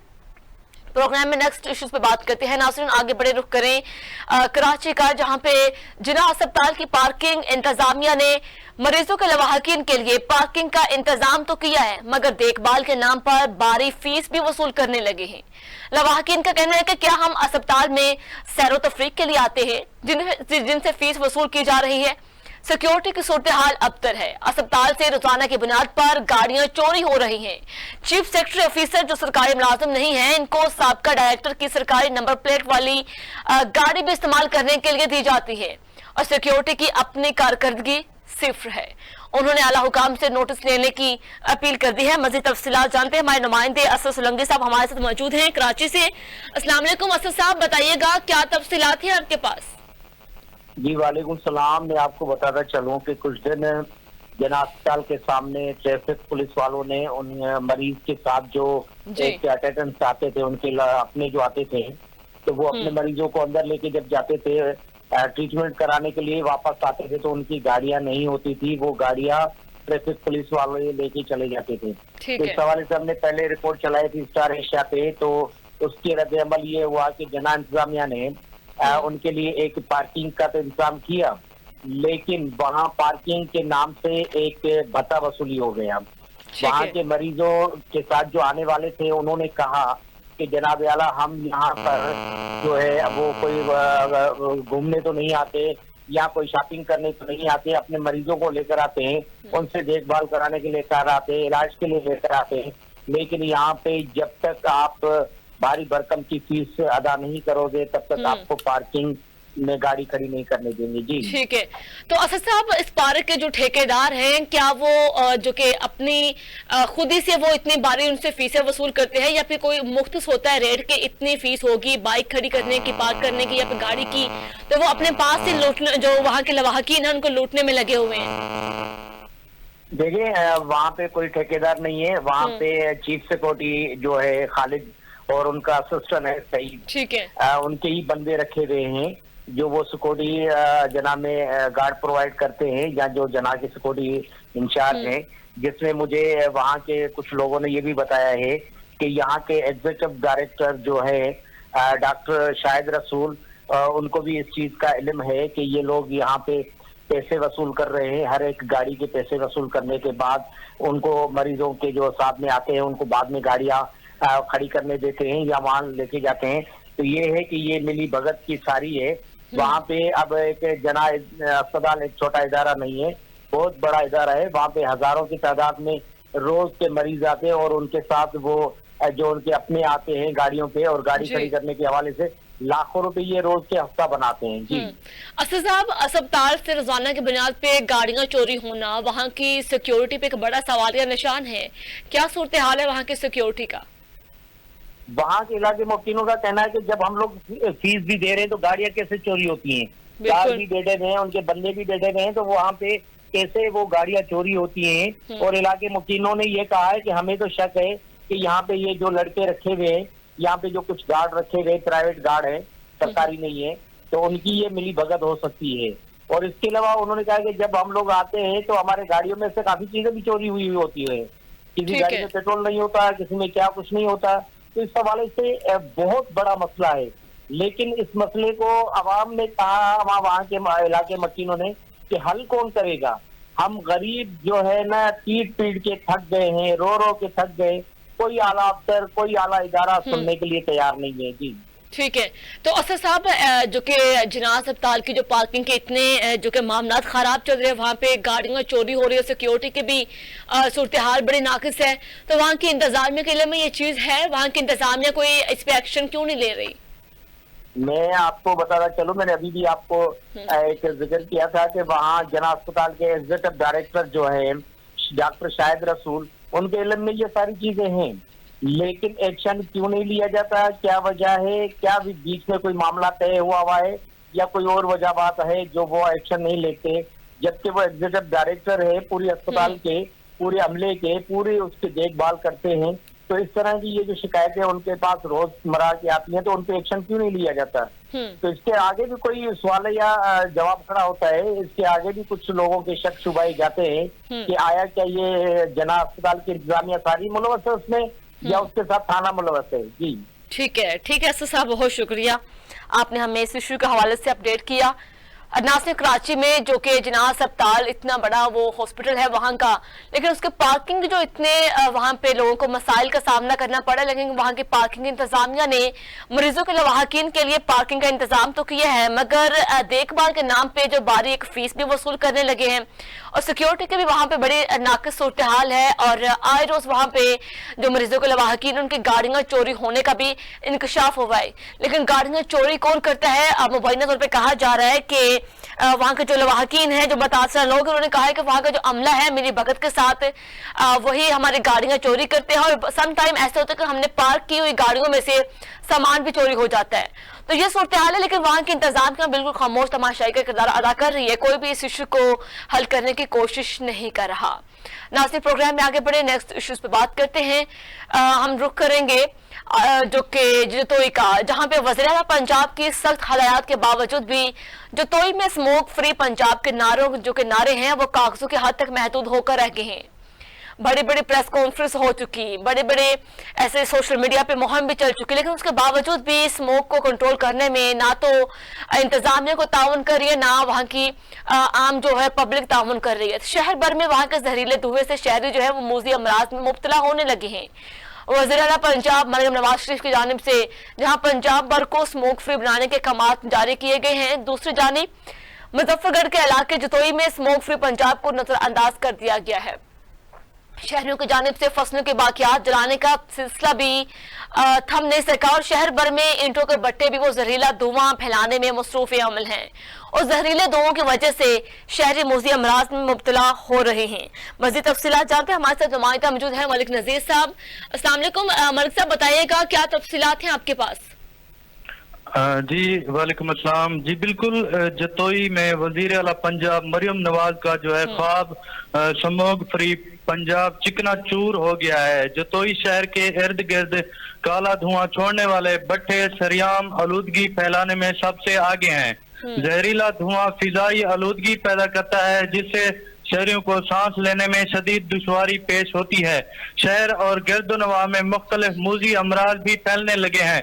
S1: प्रोग्राम में नेक्स्ट इश्यूज पे बात करते हैं। नाज़रीन, आगे बड़े रुख करें कराची का, जहां पे जिना अस्पताल की पार्किंग इंतजामिया ने मरीजों के लवाहकीन के लिए पार्किंग का इंतजाम तो किया है, मगर देखभाल के नाम पर बारी फीस भी वसूल करने लगे हैं। लवाहकीन का कहना है कि क्या हम अस्पताल में सैरो तफरीक के लिए आते हैं जिनसे फीस वसूल की जा रही है। सिक्योरिटी की सूरत हाल अबतर है। अस्पताल से रोजाना की बुनियाद पर गाड़ियां चोरी हो रही हैं। चीफ सेक्रेटरी ऑफिसर जो सरकारी मुलाजिम नहीं है, इनको साबका डायरेक्टर की सरकारी नंबर प्लेट वाली गाड़ी भी इस्तेमाल करने के लिए दी जाती है और सिक्योरिटी की अपनी कारकर्दगी सिर्फ है। उन्होंने आला हुकाम से नोटिस लेने की अपील कर दी है। मजीद तफसीलात जानते हैं, हमारे नुमाइंदे असद सोलंकी साहब हमारे साथ मौजूद हैं कराची से। अस्सलाम वालेकुम असद साहब, बताइएगा क्या तफसीलात हैं आपके पास?
S4: जी वालेकुम सलाम। मैं आपको बताता चलूं कि कुछ दिन जना अस्पताल के सामने ट्रैफिक पुलिस वालों ने उन मरीज के साथ जो एक अटेंडेंट्स आते थे, उनके अपने जो आते थे, तो वो अपने मरीजों को अंदर लेके जब जाते थे ट्रीटमेंट कराने के लिए, वापस आते थे तो उनकी गाड़ियां नहीं होती थी, वो गाड़ियां ट्रैफिक पुलिस वाले लेके चले जाते थे। तो इस हवाले से हमने पहले रिपोर्ट चलाई थी स्टार एशिया पे, तो उसके रद्द अमल ये हुआ कि जना इंतजामिया ने उनके लिए एक पार्किंग का तो इंतजाम किया, लेकिन वहाँ पार्किंग के नाम से एक भत्ता वसूली हो गया। वहाँ के मरीजों के साथ जो आने वाले थे उन्होंने कहा कि जनाब आला, हम यहाँ पर जो है वो कोई घूमने तो नहीं आते या कोई शॉपिंग करने तो नहीं आते, अपने मरीजों को लेकर आते हैं, उनसे देखभाल कराने के लिए लेकर आते हैं, इलाज के लिए लेकर आते हैं, लेकिन यहाँ पे जब तक आप भारी भरकम की फीस अदा नहीं करोगे तब तक आपको पार्किंग में गाड़ी खड़ी नहीं करने देंगे। जी
S1: ठीक है। तो असद साहब, इस पार्क के जो ठेकेदार हैं, क्या वो जो कि अपनी खुद ही से वो इतनी बारी उनसे फीसें वसूल करते हैं या फिर कोई मुख्तस होता है रेट के इतनी फीस होगी बाइक खड़ी करने की, पार्क करने की या फिर गाड़ी की, तो वो अपने पास से लूटने, जो वहाँ के लवाहकीन है उनको लूटने में लगे हुए हैं?
S4: देखिए, वहाँ पे कोई ठेकेदार नहीं है, वहाँ पे चीफ सिक्योरिटी जो है खालिद और उनका असिस्टेंट है सईद, ठीक है, उनके ही बंदे रखे हुए हैं जो वो सिक्योरिटी जना में गार्ड प्रोवाइड करते हैं, या जो जना के सिक्योरिटी इंचार्ज हैं, जिसमें मुझे वहाँ के कुछ लोगों ने ये भी बताया है कि यहाँ के एग्जीक्यूटिव डायरेक्टर जो है डॉक्टर शाहिद रसूल, उनको भी इस चीज का इल्म है कि ये लोग यहाँ पे पैसे वसूल कर रहे हैं। हर एक गाड़ी के पैसे वसूल करने के बाद उनको मरीजों के जो साथ में आते हैं उनको बाद में गाड़ियां खड़ी करने देते हैं या वहां लेके जाते हैं। तो ये है कि ये मिली भगत की सारी है। वहाँ पे अब एक जना अस्पताल एक छोटा इदारा नहीं है, बहुत बड़ा इदारा है। वहाँ पे हजारों की तादाद में रोज के मरीज आते हैं और उनके साथ वो जो उनके अपने आते हैं गाड़ियों पे, और गाड़ी खड़ी करने के हवाले से लाखों रुपए ये रोज के हफ्ता बनाते हैं। जी
S1: असद साहब, अस्पताल से रोजाना की बुनियाद पे गाड़ियां चोरी होना वहाँ की सिक्योरिटी पे एक बड़ा सवालिया निशान है। क्या सूरत हाल है वहाँ की सिक्योरिटी का?
S4: वहाँ के इलाके मुफ्तीनों का कहना है कि जब हम लोग फीस भी दे रहे हैं तो गाड़ियां कैसे चोरी होती हैं, कार भी बैठे हुए हैं, उनके बंदे भी बैठे हुए हैं, तो वहाँ पे कैसे वो गाड़ियां चोरी होती हैं। और इलाके मुफ्तीनों ने ये कहा है कि हमें तो शक है कि यहाँ पे ये जो लड़के रखे हुए हैं, यहाँ पे जो कुछ गार्ड रखे हुए, प्राइवेट गार्ड है, सरकारी नहीं है, तो उनकी ये मिली भगत हो सकती है। और इसके अलावा उन्होंने कहा कि जब हम लोग आते हैं तो हमारे गाड़ियों में से काफी चीजें भी चोरी हुई होती है, किसी गाड़ी में पेट्रोल नहीं होता, किसी में क्या कुछ नहीं होता। तो इस हवाले से बहुत बड़ा मसला है, लेकिन इस मसले को अवाम ने कहा, वहाँ के इलाके मकीनों ने, कि हल कौन करेगा। हम गरीब जो है ना पीट के थक गए हैं, रो के थक गए, कोई आला अफसर, कोई आला इदारा सुनने के लिए तैयार नहीं है। जी
S1: ठीक है, तो असद साहब, जो कि जिन्ना अस्पताल की जो पार्किंग के इतने जो कि मामला खराब चल रहे हैं, वहाँ पे गाड़ियाँ चोरी हो रही है, सिक्योरिटी की भी सूरत हाल बड़ी नाकिस है, तो वहाँ की इंतजामिया के लिए में ये चीज है, वहाँ की इंतजामिया कोई इस पे एक्शन क्यों नहीं ले रही?
S4: मैं आपको बताता चलूं, मैंने अभी भी आपको एक जिक्र किया था कि वहाँ जिन्ना अस्पताल के एग्जीक्यूटिव डायरेक्टर जो है डॉक्टर शाहिद रसूल, उनके इल्म में ये सारी चीजें हैं, लेकिन एक्शन क्यों नहीं लिया जाता? क्या वजह है? क्या भी बीच में कोई मामला तय हुआ है या कोई और वजह बात है जो वो एक्शन नहीं लेते, जबकि वो एग्जीक्यूटिव डायरेक्टर है पूरी अस्पताल के, पूरे अमले के, पूरी उसकी देखभाल करते हैं। तो इस तरह की ये जो शिकायतें उनके पास रोजमर्रा की आती हैं, तो उन पे एक्शन क्यों नहीं लिया जाता? तो इसके आगे भी कोई सवाल या जवाब खड़ा होता है, इसके आगे भी कुछ लोगों के शक शुबाई जाते हैं कि आया क्या ये जिन्ना अस्पताल की इंतजामिया सारी मुलवस है उसमें, या उसके साथ थाना मुलवस है। जी
S1: ठीक है असद साहब, बहुत शुक्रिया, आपने हमें इस इशू के हवाले से अपडेट किया। ना सिर्फ कराची में जो कि जिन्ना अस्पताल इतना बड़ा वो हॉस्पिटल है वहाँ का, लेकिन उसके पार्किंग जो इतने वहाँ पे लोगों को मसाइल का सामना करना पड़ा, लेकिन वहाँ की पार्किंग इंतजामिया ने मरीजों के लवाहकीन के लिए पार्किंग का इंतजाम तो किया है, मगर देखभाल के नाम पे जो बारी एक फीस भी वसूल करने लगे हैं, और सिक्योरिटी के भी वहाँ पे बड़ी नाकिस सूरत हाल है। और आए रोज वहाँ पे जो मरीजों के लवाहकीन, उनकी गाड़ियाँ चोरी होने का भी इंकशाफ हुआ है। लेकिन गाड़ियाँ चोरी कौन करता है? अब मुबैना तौर पर कहा जा रहा है कि वहाँ के जो लवाहकीन हैं, जो मुतासर लोग, उन्होंने कहा है कि वहाँ का जो अमला है मेरी भगत के साथ वही हमारी गाड़ियाँ चोरी करते हैं, और सम टाइम ऐसा होता है कि हमने पार्क की हुई गाड़ियों में से सामान भी चोरी हो जाता है। तो ये सूरत हाल है, लेकिन वहाँ के इंतजाम का बिल्कुल खामोश तमाशाई का किरदार अदा कर रही है, कोई भी इस इशू को हल करने की कोशिश नहीं कर रहा। नाज़रीन, प्रोग्राम में आगे बढ़े, नेक्स्ट इश्यूज पे बात करते हैं। हम रुख करेंगे जो कि जतोई का, जहां पे वज़ीर-ए-आला पंजाब की सख्त हदायत के बावजूद भी जतोई में स्मोक फ्री पंजाब के नारे हैं वो कागजों के हद तक महदूद होकर रह गए हैं। बड़ी बड़ी प्रेस कॉन्फ्रेंस हो चुकी, बड़े बड़े ऐसे सोशल मीडिया पे मुहिम भी चल चुकी, लेकिन उसके बावजूद भी स्मोक को कंट्रोल करने में ना तो इंतजामिया को ताउन कर रही है, ना वहाँ की आम जो है पब्लिक ताउन कर रही है। शहर भर में वहाँ के जहरीले धुएं से शहरी जो है वो मूजी अमराज में मुब्तला होने लगे हैं। वज़ीर-ए-आला पंजाब मरियम नवाज शरीफ की जानिब से जहाँ पंजाब भर को स्मोक फ्री बनाने के अहकाम जारी किए गए हैं, दूसरी जानिब मुजफ्फरगढ़ के इलाके जतोई में स्मोक फ्री पंजाब को नजरअंदाज कर दिया गया है। शहरियों की जानिब से फसलों के बाकियात जलाने का सिलसिला भी थम नहीं सका, और शहर भर में ईंटों के भट्टे भी वो जहरीला धुआं फैलाने में मसरूफ अमल हैं, और जहरीले धुओं की वजह से शहरी मूजी अमराज में मुब्तला हो रहे हैं। मज़ीद तफसीलात जानते हैं, हमारे साथ नुमाइंदा मौजूद है मलिक नज़ीर साहब। अस्सलाम वालेकुम मलिक साहब, बताइएगा क्या तफसीलात हैं आपके पास?
S5: जी वालेकुम अस्सलाम। जी बिल्कुल, जतोई में वज़ीर आला पंजाब मरियम नवाज का जो है ख्वाब स्मोक फ्री पंजाब चिकना चूर हो गया है। जतोई शहर के इर्द गिर्द काला धुआं छोड़ने वाले भट्टे सरियाम आलूदगी फैलाने में सबसे आगे हैं। जहरीला धुआं फिजाई आलूदगी पैदा करता है, जिससे शहरियों को सांस लेने में शदीद दुश्वारी पेश होती है। शहर और गिरदोनवा में मुख्तलिफ मूजी अमराज भी फैलने लगे हैं।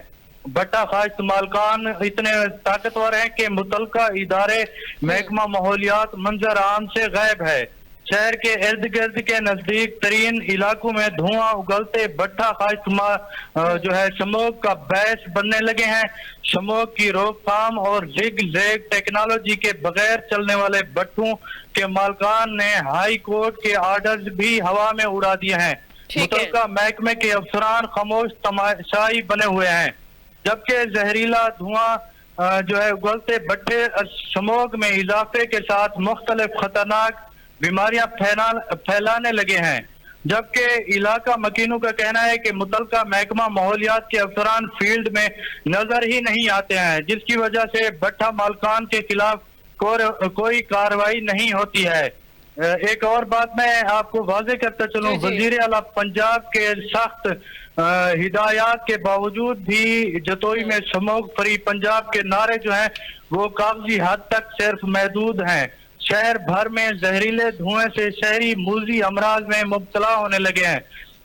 S5: भट्टा खाश्त मालकान इतने ताकतवर हैं कि मुतलका इदारे महकमा माहौलियात मंजर आम से गायब है। शहर के इर्द गिर्द के नजदीक तरीन इलाकों में धुआं उगलते भट्टा खाश्त जो है स्मोक का बैस बनने लगे हैं। स्मोक की रोकथाम और जिग जैग टेक्नोलॉजी के बगैर चलने वाले भट्टों के मालकान ने हाई कोर्ट के आर्डर्स भी हवा में उड़ा दिए हैं। मुतलका महकमे के अफसरान खामोश तमाशाई बने हुए हैं, जबकि जहरीला धुआं जो है उगलते भट्टे स्मोक में इजाफे के साथ मुख्तलिफ खतरनाक बीमारियां फैलाने लगे हैं। जबकि इलाका मकीनों का कहना है कि मुतलका महकमा माहौलियात के अफसरान फील्ड में नजर ही नहीं आते हैं, जिसकी वजह से भट्टा मालकान के खिलाफ कोई कार्रवाई नहीं होती है। एक और बात मैं आपको वाजे करता चलूं, वजीर आला पंजाब के सख्त हिदायत के बावजूद भी जतोई में स्मोक फ्री पंजाब के नारे जो हैं वो कागजी हद तक सिर्फ महदूद हैं। शहर भर में जहरीले धुएं से शहरी मूजी अमराज में मुब्तला होने लगे हैं।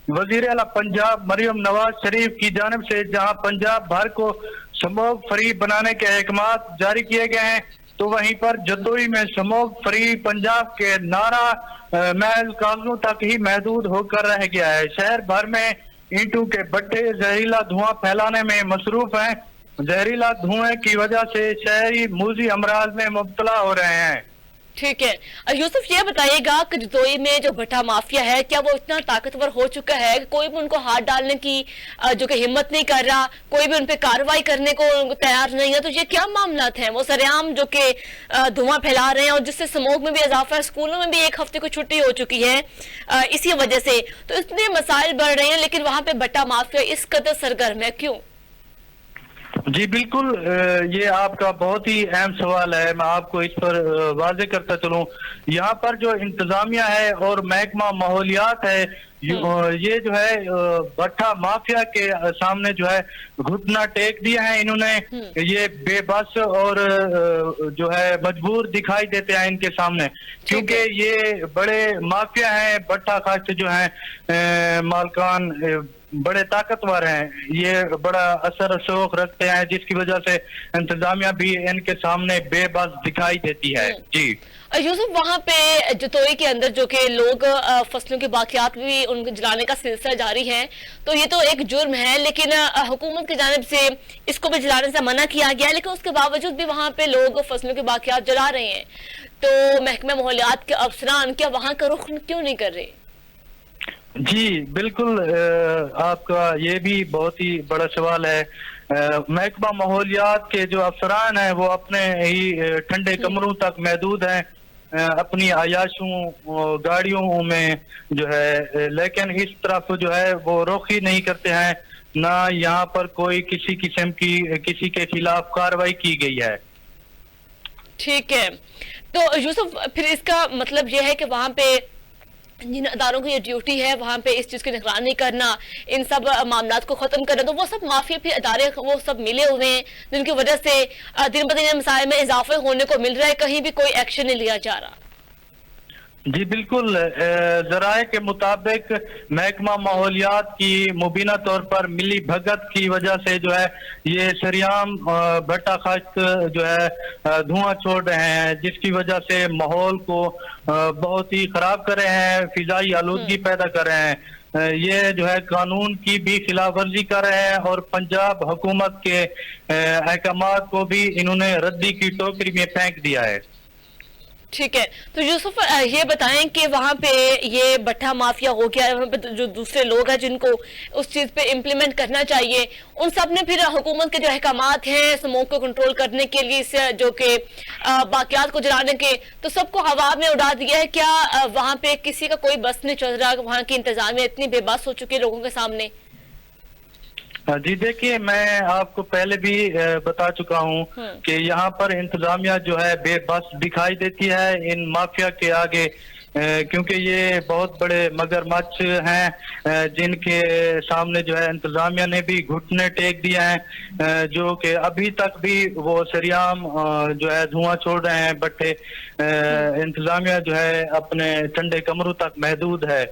S5: वजीर आला पंजाब मरियम नवाज शरीफ की जानिब से जहां पंजाब भर को स्मोक फ्री बनाने के अहकाम जारी किए गए हैं, तो वहीं पर जदोई में स्मोक फ्री पंजाब के नारा महज कागजों तक ही महदूद होकर रह गया है। शहर भर में ईंटों के भट्टे जहरीला धुआं फैलाने में मसरूफ हैं। जहरीला धुएं की वजह से शहरी मूजी अमराज में मुब्तला हो रहे हैं।
S1: ठीक है यूसुफ, ये बताइएगा कि जदोई में जो भट्टा माफिया है क्या वो इतना ताकतवर हो चुका है कि कोई भी उनको हाथ डालने की जो कि हिम्मत नहीं कर रहा, कोई भी उन पे कार्रवाई करने को तैयार नहीं है? तो ये क्या मामला हैं? वो सरेआम जो कि धुआं फैला रहे हैं और जिससे स्मोक में भी इजाफा है। स्कूलों में भी एक हफ्ते को छुट्टी हो चुकी है इसी वजह से। तो इतने मसाइल बढ़ रहे हैं लेकिन वहां पे भट्टा माफिया इस कदर सरगर्म है, क्यों?
S5: जी बिल्कुल, ये आपका बहुत ही अहम सवाल है। मैं आपको इस पर वाजे करता चलूं, यहाँ पर जो इंतजामिया है और महकमा माहौलियात है, ये जो है भट्टा माफिया के सामने जो है घुटना टेक दिया है इन्होंने। ये बेबस और जो है मजबूर दिखाई देते हैं इनके सामने, क्योंकि ये बड़े माफिया हैं। भट्टा खास जो है मालकान बड़े ताकतवर हैं, ये बड़ा असर शौक रखते हैं, जिसकी वजह से इंतजामिया भी इनके सामने बेबस दिखाई देती है। जी
S1: यूसुफ, वहाँ पे जतोई के अंदर जो कि लोग फसलों के बाकियात भी उनको जलाने का सिलसिला जारी है, तो ये तो एक जुर्म है, लेकिन हुकूमत की जानिब से इसको भी जलाने से मना किया गया है, लेकिन उसके बावजूद भी वहाँ पे लोग फसलों के बाकियात जला रहे हैं। तो महकमा माहौलियात के अफसरान क्या वहाँ का रुख क्यों नहीं कर रहे?
S5: जी बिल्कुल, आपका ये भी बहुत ही बड़ा सवाल है। महकमा माहौलियात के जो अफसरान हैं वो अपने ही ठंडे कमरों तक महदूद हैं, अपनी अयाशों गाड़ियों में जो है, लेकिन इस तरफ जो है वो रुख ही नहीं करते हैं। ना यहाँ पर कोई किसी किस्म की किसी के खिलाफ कार्रवाई की गई है।
S1: ठीक है, तो यूसुफ फिर इसका मतलब यह है कि वहाँ पे जिन अदारों की ये ड्यूटी है वहाँ पे इस चीज की निगरानी करना, इन सब मामलात को खत्म करना, तो वो सब माफिया फिर अदारे वो सब मिले हुए हैं जिनकी वजह से दिन ब दिन मसाइल में इजाफे होने को मिल रहा है, कहीं भी कोई एक्शन नहीं लिया जा रहा।
S5: जी बिल्कुल, जराए के मुताबिक महकमा माहौलियात की मुबीना तौर पर मिली भगत की वजह से जो है ये सरियाम भट्टा खाश्त जो है धुआं छोड़ रहे हैं, जिसकी वजह से माहौल को बहुत ही खराब कर रहे हैं, फिजाई आलूदगी पैदा कर रहे हैं। ये जो है कानून की भी खिलाफ वर्जी कर रहे हैं और पंजाब हुकूमत के अहकामात को भी इन्होंने रद्दी की टोकरी में फेंक दिया है।
S1: ठीक है, तो यूसुफ ये बताएं कि वहाँ पे ये भट्टा माफिया हो गया, वहाँ पे जो दूसरे लोग हैं जिनको उस चीज पे इम्प्लीमेंट करना चाहिए, उन सब ने फिर हुकूमत के जो अहकामात हैं स्मोक को कंट्रोल करने के लिए, इस जो कि बाकियात को जलाने के, तो सबको हवा में उड़ा दिया है। क्या वहाँ पे किसी का कोई बस नहीं चल रहा? वहाँ की इंतजामिया इतनी बेबस हो चुकी है लोगों के सामने।
S5: जी देखिए, मैं आपको पहले भी बता चुका हूँ कि यहाँ पर इंतजामिया जो है बेबस दिखाई देती है इन माफिया के आगे, क्योंकि ये बहुत बड़े मगरमच्छ हैं जिनके सामने जो है इंतजामिया ने भी घुटने टेक दिए हैं, जो कि अभी तक भी वो सरियाम जो है धुआं छोड़ रहे हैं भट्टे। इंतजामिया जो है अपने ठंडे कमरों तक महदूद है।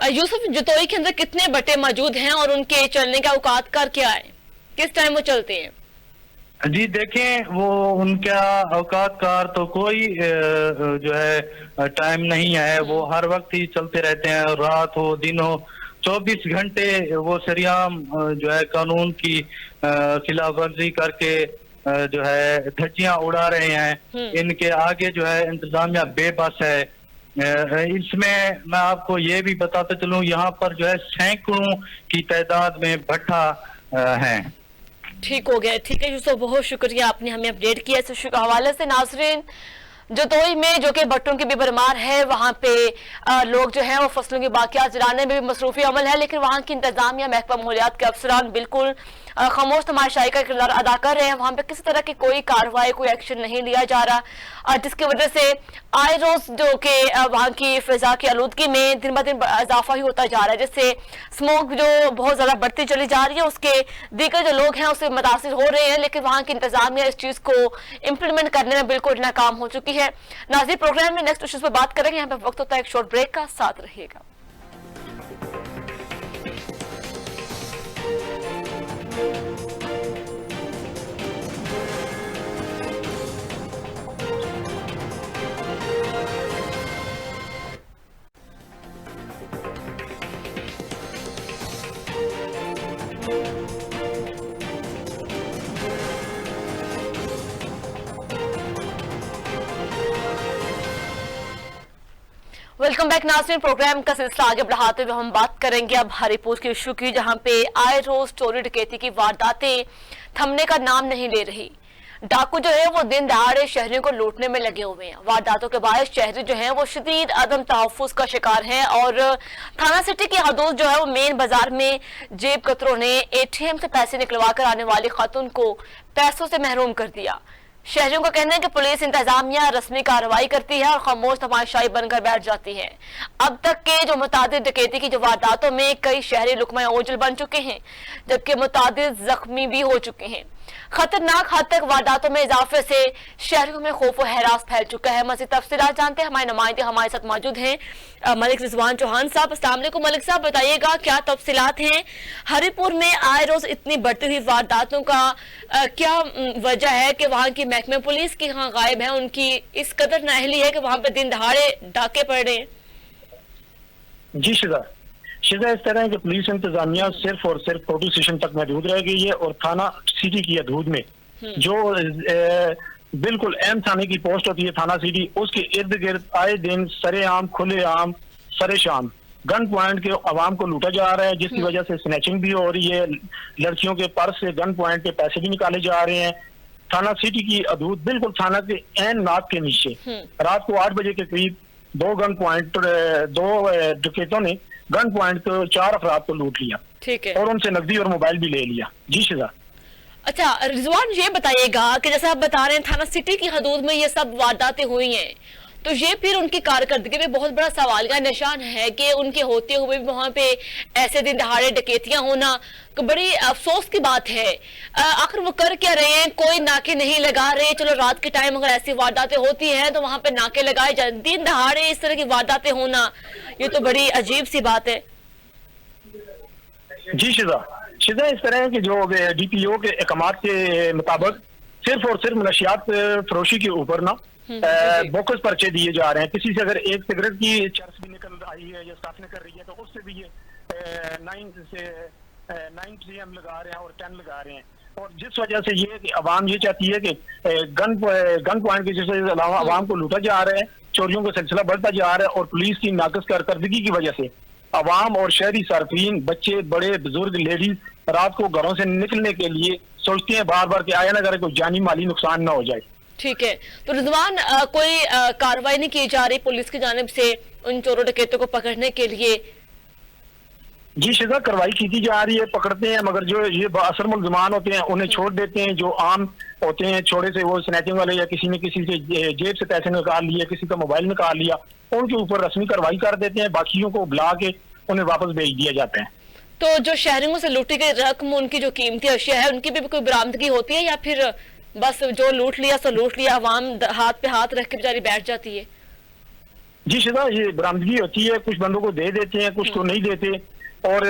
S1: यूसुफ, जतोई के अंदर कितने भट्टे मौजूद हैं और उनके चलने का औकात कार क्या है, किस टाइम वो चलते हैं?
S5: जी देखें, वो उनका औकात कार तो कोई जो है टाइम नहीं है, वो हर वक्त ही चलते रहते हैं, रात हो दिन हो, 24 घंटे वो सरियाम जो है कानून की खिलाफ वर्जी करके जो है धज्जियां उड़ा रहे हैं। इनके आगे जो है इंतजामिया बेबस है। इसमें मैं आपको ये भी बताता चलूं, यहाँ पर जो है सैकड़ों की तादाद में भट्टा हैं।
S1: ठीक हो गया, ठीक है यूसुफ, बहुत शुक्रिया, आपने हमें अपडेट किया इस हवाले से। नाज़रीन, जतोई में जो कि भट्टों की भी भरमार है, वहाँ पे लोग जो है वो फसलों की बाकियात जलाने में भी मसरूफी अमल है, लेकिन वहाँ की इंतजामिया महकमा माहौलियात के अफसरान बिल्कुल खामोश तमाशाई का किरदार अदा कर रहे हैं, वहां पे किसी तरह की कोई कार्रवाई, कोई एक्शन नहीं लिया जा रहा, जिसकी वजह से आए रोज जो कि वहां की फिजा की आलूदगी में दिन ब दिन इजाफा ही होता जा रहा है, जिससे स्मोक जो बहुत ज्यादा बढ़ती चली जा रही है, उसके दीगर जो लोग हैं उससे मुतासिर हो रहे हैं, लेकिन वहां की इंतजामिया इस चीज को इम्प्लीमेंट करने में बिल्कुल नाकाम हो चुकी है। नाज़रीन, प्रोग्राम में नेक्स्ट इश्यूज पर बात करेंगे, यहाँ पे वक्त होता है एक शॉर्ट ब्रेक का, साथ रहिएगा। वेलकम बैक नाज़रीन, प्रोग्राम का सिलसिला आगे बढ़ाते हुए हम बात करेंगे अब हरिपुर के इशू की, जहां पे आए रोज चोरी डकैती की वारदातें थमने का नाम नहीं ले रही। डाकू जो है वो दिन दहाड़े शहरियों को लूटने में लगे हुए हैं। वारदातों के बाद शहरी जो है वो शदीद अदम तहफ्फुज़ का शिकार है और थाना सिटी की हदूद जो है वो मेन बाजार में जेब कतरों ने एटीएम से पैसे निकलवा कर आने वाली खातून को पैसों से महरूम कर दिया। शहरियों का कहना है कि पुलिस इंतजामिया रस्मी कार्रवाई करती है और खामोश तमाशाई बनकर बैठ जाती है। अब तक के जो मुतादिद डकैती की जो वारदातों में कई शहरी लुकमा ओझल बन चुके हैं, जबकि मुतादिद जख्मी भी हो चुके हैं। खतरनाक हद तक वारदातों में इजाफे से शहरियों में खौफ और हरास फैल चुका है। मज़ीद तफसीलात जानते हैं, हमारे नुमाइंदे हमारे साथ मौजूद हैं मलिक रिजवान चौहान साहब। अस्सलाम वालेकुम मलिक साहब, बताइएगा क्या तफसीलात हैं? हरिपुर में आए रोज इतनी बढ़ती हुई वारदातों का क्या वजह है कि वहाँ की महकमे पुलिस की यहाँ गायब है, उनकी इस कदर नाअहली है कि वहाँ पे दिन दहाड़े डाके पड़ रहे हैं?
S6: जी शिजा इस तरह है कि पुलिस इंतजामिया सिर्फ और सिर्फ फोटो स्टेशन तक महदूद रह गई है और थाना सिटी की हदूद में जो बिल्कुल अहम थाने की पोस्ट होती है थाना सिटी, उसके इर्द गिर्द आए दिन सरेआम खुलेआम सरे शाम गन पॉइंट के अवाम को लूटा जा रहा है, जिसकी वजह से स्नैचिंग भी हो रही है। लड़कियों के पर्स से गन पॉइंट पे पैसे भी निकाले जा रहे हैं। थाना सिटी की हदूद बिल्कुल थाना के एन नाक के नीचे रात को 8 बजे के करीब दो डकैतों ने गन पॉइंट को 4 अफराद को लूट लिया, ठीक है, और उनसे नकदी और मोबाइल भी ले लिया। जी शिजा।
S1: अच्छा रिजवान, ये बताइएगा कि जैसे आप बता रहे हैं थाना सिटी की हदूद में ये सब वारदातें हुई हैं, तो ये फिर उनकी कारकर्दगी में बहुत बड़ा सवाल का निशान है कि उनके होते हुए भी वहां पे ऐसे दिन दहाड़े डकैतियां होना बड़ी अफसोस की बात है। आखिर वो कर क्या रहे हैं? कोई नाके नहीं लगा रहे। चलो रात के टाइम अगर ऐसी वारदातें होती हैं तो वहां पे नाके लगाए जाए, दिन दहाड़े इस तरह की वारदातें होना ये तो बड़ी अजीब सी बात है।
S6: जी शिजा इस तरह है कि जो DPO के अहकामात के मुताबिक सिर्फ और सिर्फ नशियात फरोशी के ऊपर ना बोकस पर्चे दिए जा रहे हैं। किसी से अगर एक सिगरेट की चर्च भी निकल आई है या साफ निकल रही है तो उससे भी ये 9 PM लगा रहे हैं और 10 लगा रहे हैं। और जिस वजह से ये कि अवाम ये चाहती है कि गन पॉइंट के जिसके अलावा अवाम को लूटा जा रहा है, चोरियों का सिलसिला बढ़ता जा रहा है और पुलिस की नाकस कारकर्दगी की वजह से अवाम और शहरी सार्फिन, बच्चे, बड़े, बुजुर्ग, लेडीज रात को घरों से निकलने के लिए सोचते हैं बार बार कि आया ना करे कोई जानी माली नुकसान ना हो जाए।
S1: ठीक है, तो रिजवान कोई कार्रवाई नहीं की जा रही पुलिस की जानिब से उन चोरों डकैतों को पकड़ने के लिए?
S6: जी शिजा, कार्रवाई की जा रही है, पकड़ते हैं, मगर जो ये असर मुलजमान होते हैं उन्हें छोड़ देते हैं। जो आम होते हैं छोड़े से वो स्नैचिंग वाले या किसी ने किसी से जेब से पैसे निकाल लिए, किसी का मोबाइल निकाल लिया, उनके ऊपर रस्मी कार्रवाई कर देते हैं। बाकियों को बुला के उन्हें वापस भेज दिया जाता है।
S1: तो जो शहरियों से लूटी गई रकम, उनकी जो कीमती अशिया है, उनकी भी कोई बरामदगी होती है या फिर बस जो लूट लिया सो लूट लिया, अवाम हाथ पे हाथ रख के बेचारी बैठ जाती है?
S6: जी शिजा, ये बरामदगी होती है, कुछ बंदों को दे देते हैं, कुछ को नहीं देते और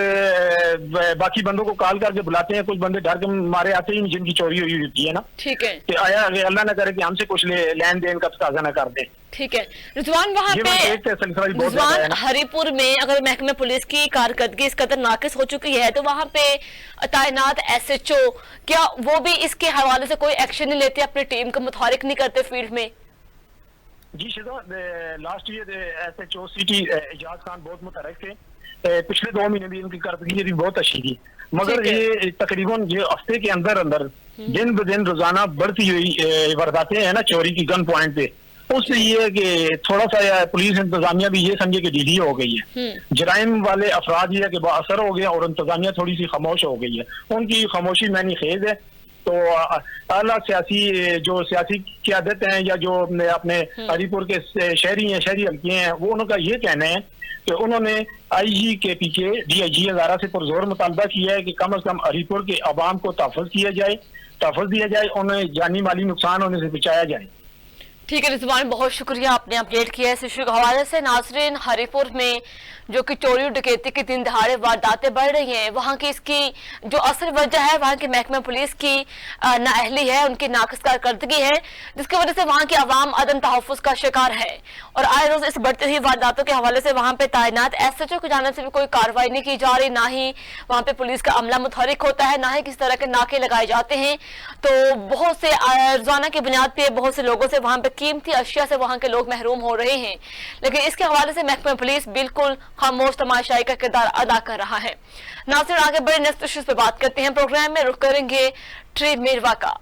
S6: बाकी बंदों को कॉल करके बुलाते हैं। कुछ बंदे डर के मारे आते ही जिनकी चोरी हुई होती है ना, ठीक है, कि आया अल्लाह ना करे कि हमसे कुछ लेन देन का तकाजा ना कर दे। ठीक है
S1: रिजवान, वहाँ पे रिजवान हरिपुर में अगर महकमे पुलिस की कारकर्दगी इस कदर नाकिस हो चुकी है तो वहाँ पे तैनात SHO क्या वो भी इसके हवाले से कोई एक्शन नहीं लेते, अपनी टीम को मुतहरिक नहीं करते फील्ड में?
S6: जी Shiza, last year SHO city Ejaz Khan बहुत मुतहरिक थे। पिछले 2 महीने भी उनकी कारकर्दगी भी बहुत अच्छी थी, मगर ये तकरीबन ये हफ्ते के अंदर अंदर दिन ब दिन रोजाना बढ़ती हुई वारदातें हैं ना चोरी की गन पॉइंट पे, उससे ये है कि थोड़ा सा पुलिस इंतजामिया भी ये समझे कि ढीली हो गई है, जराइम वाले अफराद ये है कि बाअसर हो गए और इंतजामिया थोड़ी सी खामोश हो गई है, उनकी खामोशी मैंने खेद है। तो आला सियासी जो सियासी क़यादत हैं या जो अपने हरीपुर के शहरी हैं, शहरी हल्के हैं, वो उनका ये कहना है कि उन्होंने IG के पीछे DIG हज़ारा से पुरजोर मुतालबा किया है कि कम अज कम हरीपुर के अवाम को तहफ़्फ़ुज़ दिया जाए, उन्हें जानी माली नुकसान होने से बचाया जाए।
S1: ठीक है रिजवान, बहुत शुक्रिया आपने अपडेट किया इस इशू के हवाले से। नाज़रीन, हरीपुर में जो कि चोरी डकैती की दिन दहाड़े वारदातें बढ़ रही हैं, वहाँ की इसकी जो असल वजह है वहाँ के महकमा पुलिस की नाअहली है, उनकी नाक़िस कारकर्दगी है, जिसकी वजह से वहाँ की आवाम अदम तहफ़्फ़ुज़ का शिकार है। और आए रोज इस बढ़ती हुई वारदातों के हवाले से वहाँ पे तैनात SHO की जानिब से भी कोई कार्रवाई नहीं की जा रही, ना ही वहाँ पे पुलिस का अमला मुतहरिक होता है, ना ही किसी तरह के नाके लगाए जाते हैं। तो बहुत से रोजाना की बुनियाद पे बहुत से लोगों से वहाँ पे कीमती अशिया से वहाँ के लोग महरूम हो रहे हैं, लेकिन इसके हवाले से महकमा पुलिस बिल्कुल खामोश तमाशाई का किरदार अदा कर रहा है। नाज़रीन, आगे बड़े नेक्स्ट इश्यूज पे बात करते हैं। प्रोग्राम में रुख करेंगे ट्री मीरवा का।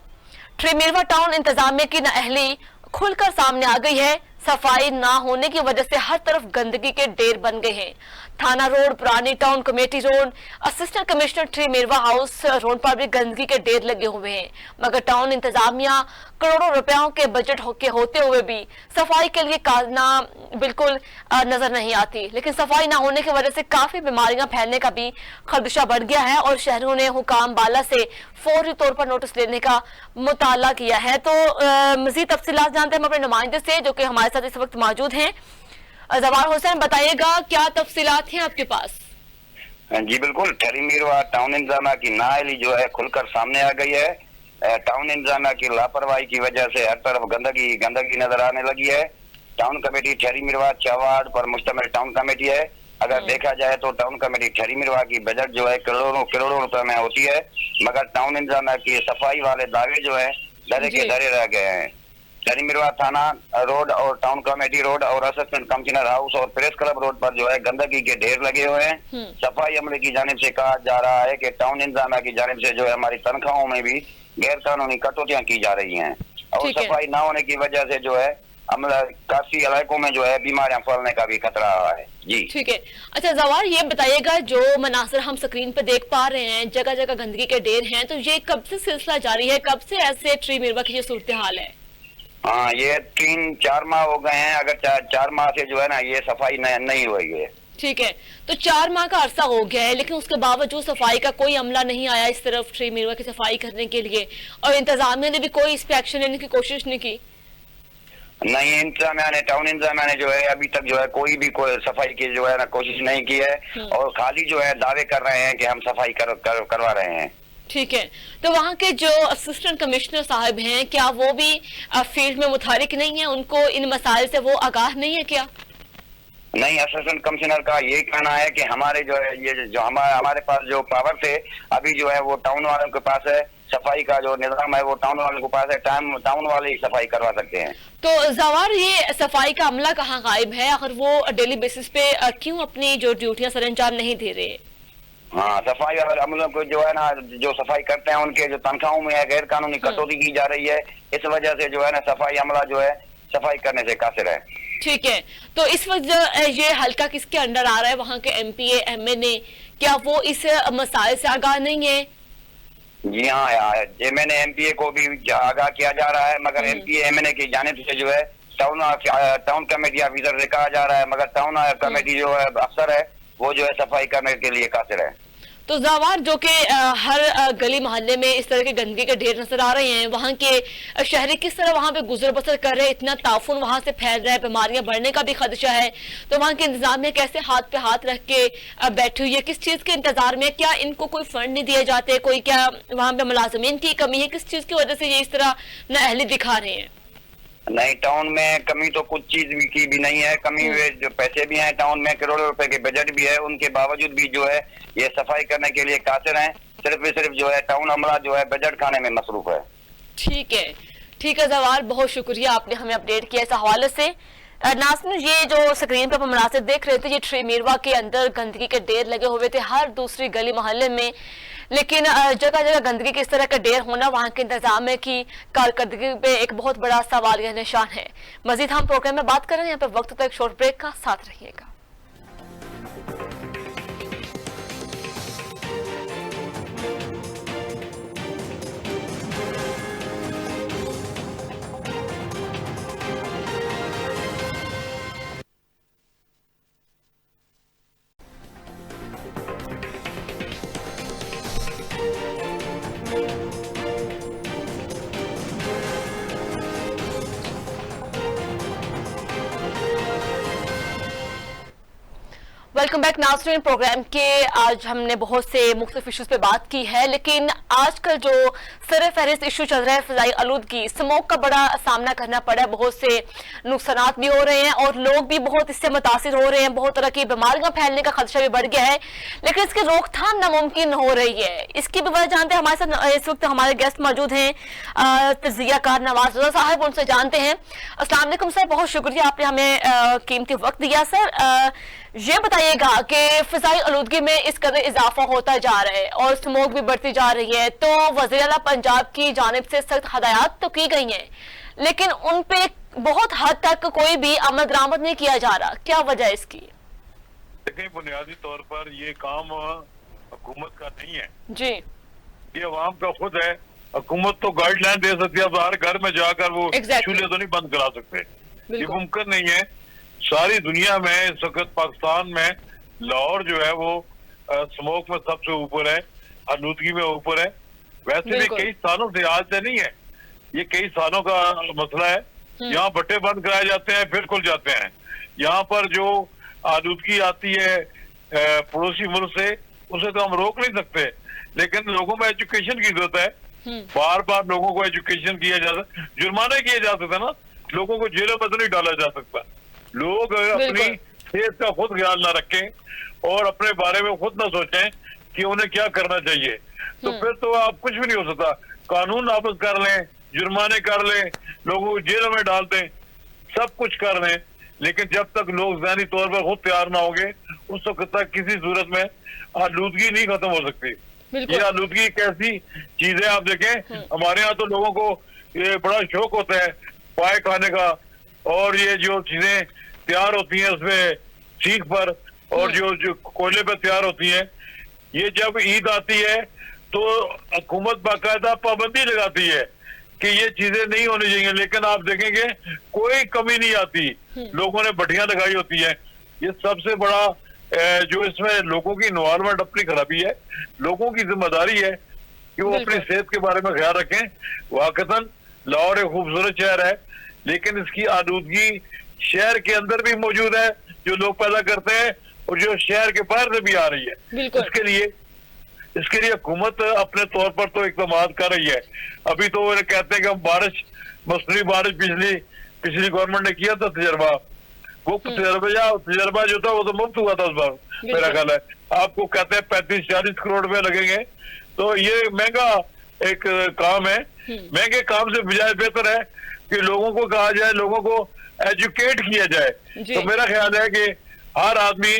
S1: ट्री मीरवा टाउन इंतजामिया की नाअहली खुलकर सामने आ गई है। सफाई ना होने की वजह से हर तरफ गंदगी के ढेर बन गए हैं। थाना रोड, पुरानी town committee road, assistant commissioner ट्री मीरवा हाउस रोड पर भी गंदगी के ढेर लगे हुए हैं, मगर टाउन इंतजामिया करोड़ों रुपयों के बजट होते हुए भी सफाई के लिए काजना बिल्कुल नजर नहीं आती। लेकिन सफाई ना होने की वजह से काफी बीमारियां फैलने का भी खदशा बढ़ गया है और शहरों ने हुकाम बाला से फौरी तौर पर नोटिस लेने का मुताला किया है। तो मजीद तफसीलात जानते हैं हम अपने नुमाइंदे से जो कि हमारे साथ इस वक्त मौजूद हैं। जवार हुसैन, बताइएगा क्या तफसीलात हैं आपके पास?
S7: जी बिल्कुल, ट्री मीरवा टाउन इंतजामिया की नाअहली जो है खुलकर सामने आ गई है। टाउन इंतजामिया की लापरवाही की वजह से हर तरफ गंदगी नजर आने लगी है। टाउन कमेटी ट्री मीरवा 6 वार्ड पर मुश्तमिल टाउन कमेटी है। अगर देखा जाए तो टाउन कमेटी ट्री मीरवा की बजट जो है करोड़ों रुपए में होती है, मगर टाउन इंतजामिया की सफाई वाले दावे जो है डरे के डरे रह गए हैं। ट्री मीरवा थाना रोड और टाउन कमेटी रोड और असिस्टेंट कमिश्नर हाउस और प्रेस क्लब रोड पर जो है गंदगी के ढेर लगे हुए हैं। सफाई अमले की जानिब से कहा जा रहा है कि टाउन इंतजामिया की जानिब से जो है हमारी तनख्वाहों में भी गैर कानूनी कटौतियां की जा रही हैं और सफाई न होने की वजह से जो है अमला काफी इलाकों में जो है बीमारियां फैलने का भी खतरा है। जी ठीक है।
S1: अच्छा जवार, ये बताइएगा जो मनासर हम स्क्रीन पर देख पा रहे हैं, जगह जगह गंदगी के ढेर हैं, तो ये कब से सिलसिला जारी है, कब से ऐसे ट्री मीरवा की ये सूरत हाल है?
S7: हाँ, ये 3-4 माह हो गए हैं। अगर 4 माह से जो है ना ये सफाई नहीं हुई है।
S1: ठीक है, तो 4 माह का अरसा हो गया है, लेकिन उसके बावजूद सफाई का कोई अमला नहीं आया इस तरफ ट्री मीरवा की सफाई करने के लिए, और इंतजामिया ने भी कोई इस पे एक्शन लेने की कोशिश नहीं की?
S7: नहीं, इंतजामिया ने टाउन इंतजामिया ने जो है अभी तक जो है कोई सफाई की जो है ना कोशिश नहीं की है और खाली जो है दावे कर रहे हैं कि हम सफाई करवा रहे हैं।
S1: ठीक है, तो वहाँ के जो असिस्टेंट कमिश्नर साहब हैं, क्या वो भी फील्ड में मुतहरिक नहीं है? उनको इन मसाइल से वो आगाह नहीं है क्या?
S7: नहीं, असिस्टेंट कमिश्नर का ये कहना है कि हमारे जो है ये जो हमारे पास जो पावर थे अभी जो है वो टाउन वालों के पास है। सफाई का जो निजाम है वो टाउन वालों के पास है, टाउन वाले ही सफाई करवा सकते हैं।
S1: तो जवार, ये सफाई का अमला कहाँ गायब है? अगर वो डेली बेसिस पे क्यों अपनी जो ड्यूटियां सर अंजाम नहीं दे रहे?
S7: हाँ, सफाई और अमलों को जो है ना जो सफाई करते हैं उनके जो तनख्वाहों में है गैर कानूनी कटौती की जा रही है। इस वजह से जो है ना सफाई अमला जो है सफाई करने से कासिर है। ठीक है,
S1: तो इस वजह ये हल्का किसके अंडर आ रहा है? वहाँ के MPA MNA, क्या वो इस मसाइल से आगाह नहीं है?
S7: जी हाँ, MNA MPA को भी आगाह किया जा रहा है, मगर MPA MNA की जानिब से जो है टाउन कमेटी ऑफिसर से कहा जा रहा है, मगर टाउन कमेटी जो है अफसर है वो जो है सफाई करने के लिए कासिर है।
S1: तो जवार, जो कि हर गली मोहल्ले में इस तरह के गंदगी के ढेर नजर आ रहे हैं, वहाँ के शहरी किस तरह वहाँ पे गुजर बसर कर रहे हैं? इतना ताफुन वहाँ से फैल रहा है, बीमारियां बढ़ने का भी खदशा है, तो वहाँ के इंतजामिया कैसे हाथ पे हाथ रख के बैठी हुई है? किस चीज के इंतजार में? क्या इनको कोई फंड नहीं दिए जाते? कोई क्या वहाँ पे मुलाजमीन की कमी है? किस चीज की वजह से ये इस तरह नाअहली दिखा रहे हैं?
S7: नहीं, टाउन में कमी तो कुछ चीज की भी नहीं है। कमी जो पैसे भी हैं टाउन में, करोड़ों रुपए के बजट भी है, उनके बावजूद भी जो है ये सफाई करने के लिए कासिर हैं। सिर्फ जो है टाउन अमला जो है बजट खाने में मसरूफ है।
S1: ठीक है जवार, बहुत शुक्रिया, आपने हमें अपडेट किया इस हवाले से। नाज़रीन, ये जो स्क्रीन पर मुनासिब देख रहे थे, ये ट्री मीरवा के अंदर गंदगी के ढेर लगे हुए थे। हर दूसरी गली मोहल्ले में लेकिन जगह जगह गंदगी के इस तरह का ढेर होना वहां के इंतजाम की कारकर्दगी पे एक बहुत बड़ा सवाल या निशान है। मजीद हम प्रोग्राम में बात कर रहे हैं, यहाँ पे वक्त तक शॉर्ट ब्रेक का साथ रहिएगा। वेलकम बैक नाज़रीन। प्रोग्राम के आज हमने बहुत से मुख्तलिफ इश्यूज पे बात की है, लेकिन आजकल जो सर फहरिस्त इशू चल रहा है फ़िज़ाई आलूदगी, स्मोक का बड़ा सामना करना पड़ा है, बहुत से नुकसानात भी हो रहे हैं और लोग भी बहुत इससे मुतासिर हो रहे हैं, बहुत तरह की बीमारियां फैलने का खदशा भी बढ़ गया है, लेकिन इसकी रोकथाम नामुमकिन हो रही है। इसकी भी वजह जानते हैं, हमारे साथ इस वक्त हमारे गेस्ट मौजूद हैं तज़कियाकार नवाज रज़ा साहब, उनसे जानते हैं। अस्सलाम वालेकुम सर, बहुत शुक्रिया आपने हमें कीमती वक्त दिया। सर ये बताइएगा कि फिजाई आलूदगी में इस कदर इजाफा होता जा रहा है और स्मोक भी बढ़ती जा रही है, तो वज़ीर आला पंजाब की जानिब से सख्त हदायत तो की गई हैं, लेकिन उन पे बहुत हद तक कोई भी अमल दरामद नहीं किया जा रहा, क्या वजह है इसकी?
S8: देखिए, बुनियादी तौर पर ये काम हुकूमत का नहीं है
S1: जी,
S8: ये अवाम का खुद है। हुकूमत तो गाइडलाइन दे सकती है, अब हर घर में जाकर वो चूल्हे तो नहीं बंद करा सकते, ये मुमकिन नहीं है। सारी दुनिया में इस वक्त पाकिस्तान में लाहौर जो है वो स्मोक में सबसे ऊपर है, आलूदगी में ऊपर है। वैसे भी कई सालों से, आज से नहीं है, ये कई सालों का मसला है। यहाँ भट्टे बंद कराए जाते हैं फिर खुल जाते हैं। यहाँ पर जो आलूदगी आती है पड़ोसी मुल्क से, उसे तो हम रोक नहीं सकते, लेकिन लोगों में एजुकेशन की जरूरत है। बार बार लोगों को एजुकेशन किया जा सकता, जुर्माने किए जा सकते ना, लोगों को जेलों में तो नहीं डाला जा सकता। लोग अपनी सेहत का खुद ख्याल ना रखें और अपने बारे में खुद ना सोचें कि उन्हें क्या करना चाहिए, तो फिर तो आप कुछ भी नहीं हो सकता। कानून वापस कर लें, जुर्माने कर लें, लोगों को जेलों में डाल दें, सब कुछ कर लें, लेकिन जब तक लोग ज़हनी तौर पर खुद तैयार ना होंगे, उस वक्त तक किसी सूरत में आलूदगी नहीं खत्म हो सकती। ये आलूदगी एक ऐसी चीज है, आप देखें हमारे यहाँ तो लोगों को ये बड़ा शौक होता है पाए खाने का, और ये जो चीजें तैयार होती हैं उसमें सीख पर और जो कोयले पर तैयार होती हैं, ये जब ईद आती है तो हुकूमत बाकायदा पाबंदी लगाती है कि ये चीजें नहीं होनी चाहिए, लेकिन आप देखेंगे कोई कमी नहीं आती, लोगों ने भट्टियां लगाई होती है। ये सबसे बड़ा जो इसमें लोगों की इन्वायरमेंट अपनी खराबी है, लोगों की जिम्मेदारी है कि वो अपनी सेहत के बारे में ख्याल रखें। वाकतन लाहौर एक खूबसूरत शहर है, लेकिन इसकी आलूदगी शहर के अंदर भी मौजूद है, जो लोग पैदा करते हैं, और जो शहर के बाहर से भी आ रही है। इसके लिए हुकूमत अपने तौर पर तो इकदाम कर रही है। अभी तो वो कहते हैं कि हम मौसमी बारिश पिछली गवर्नमेंट ने किया था तजर्बा, वो तजर्बा जो था वो तो मुफ्त हुआ था उस बार, मेरा ख्याल है। आपको कहते हैं 35-40 करोड़ रुपए लगेंगे, तो ये महंगा एक काम है। महंगे काम से बजाय बेहतर है कि लोगों को कहा जाए, लोगों को एजुकेट किया जाए। तो मेरा ख्याल है कि हर आदमी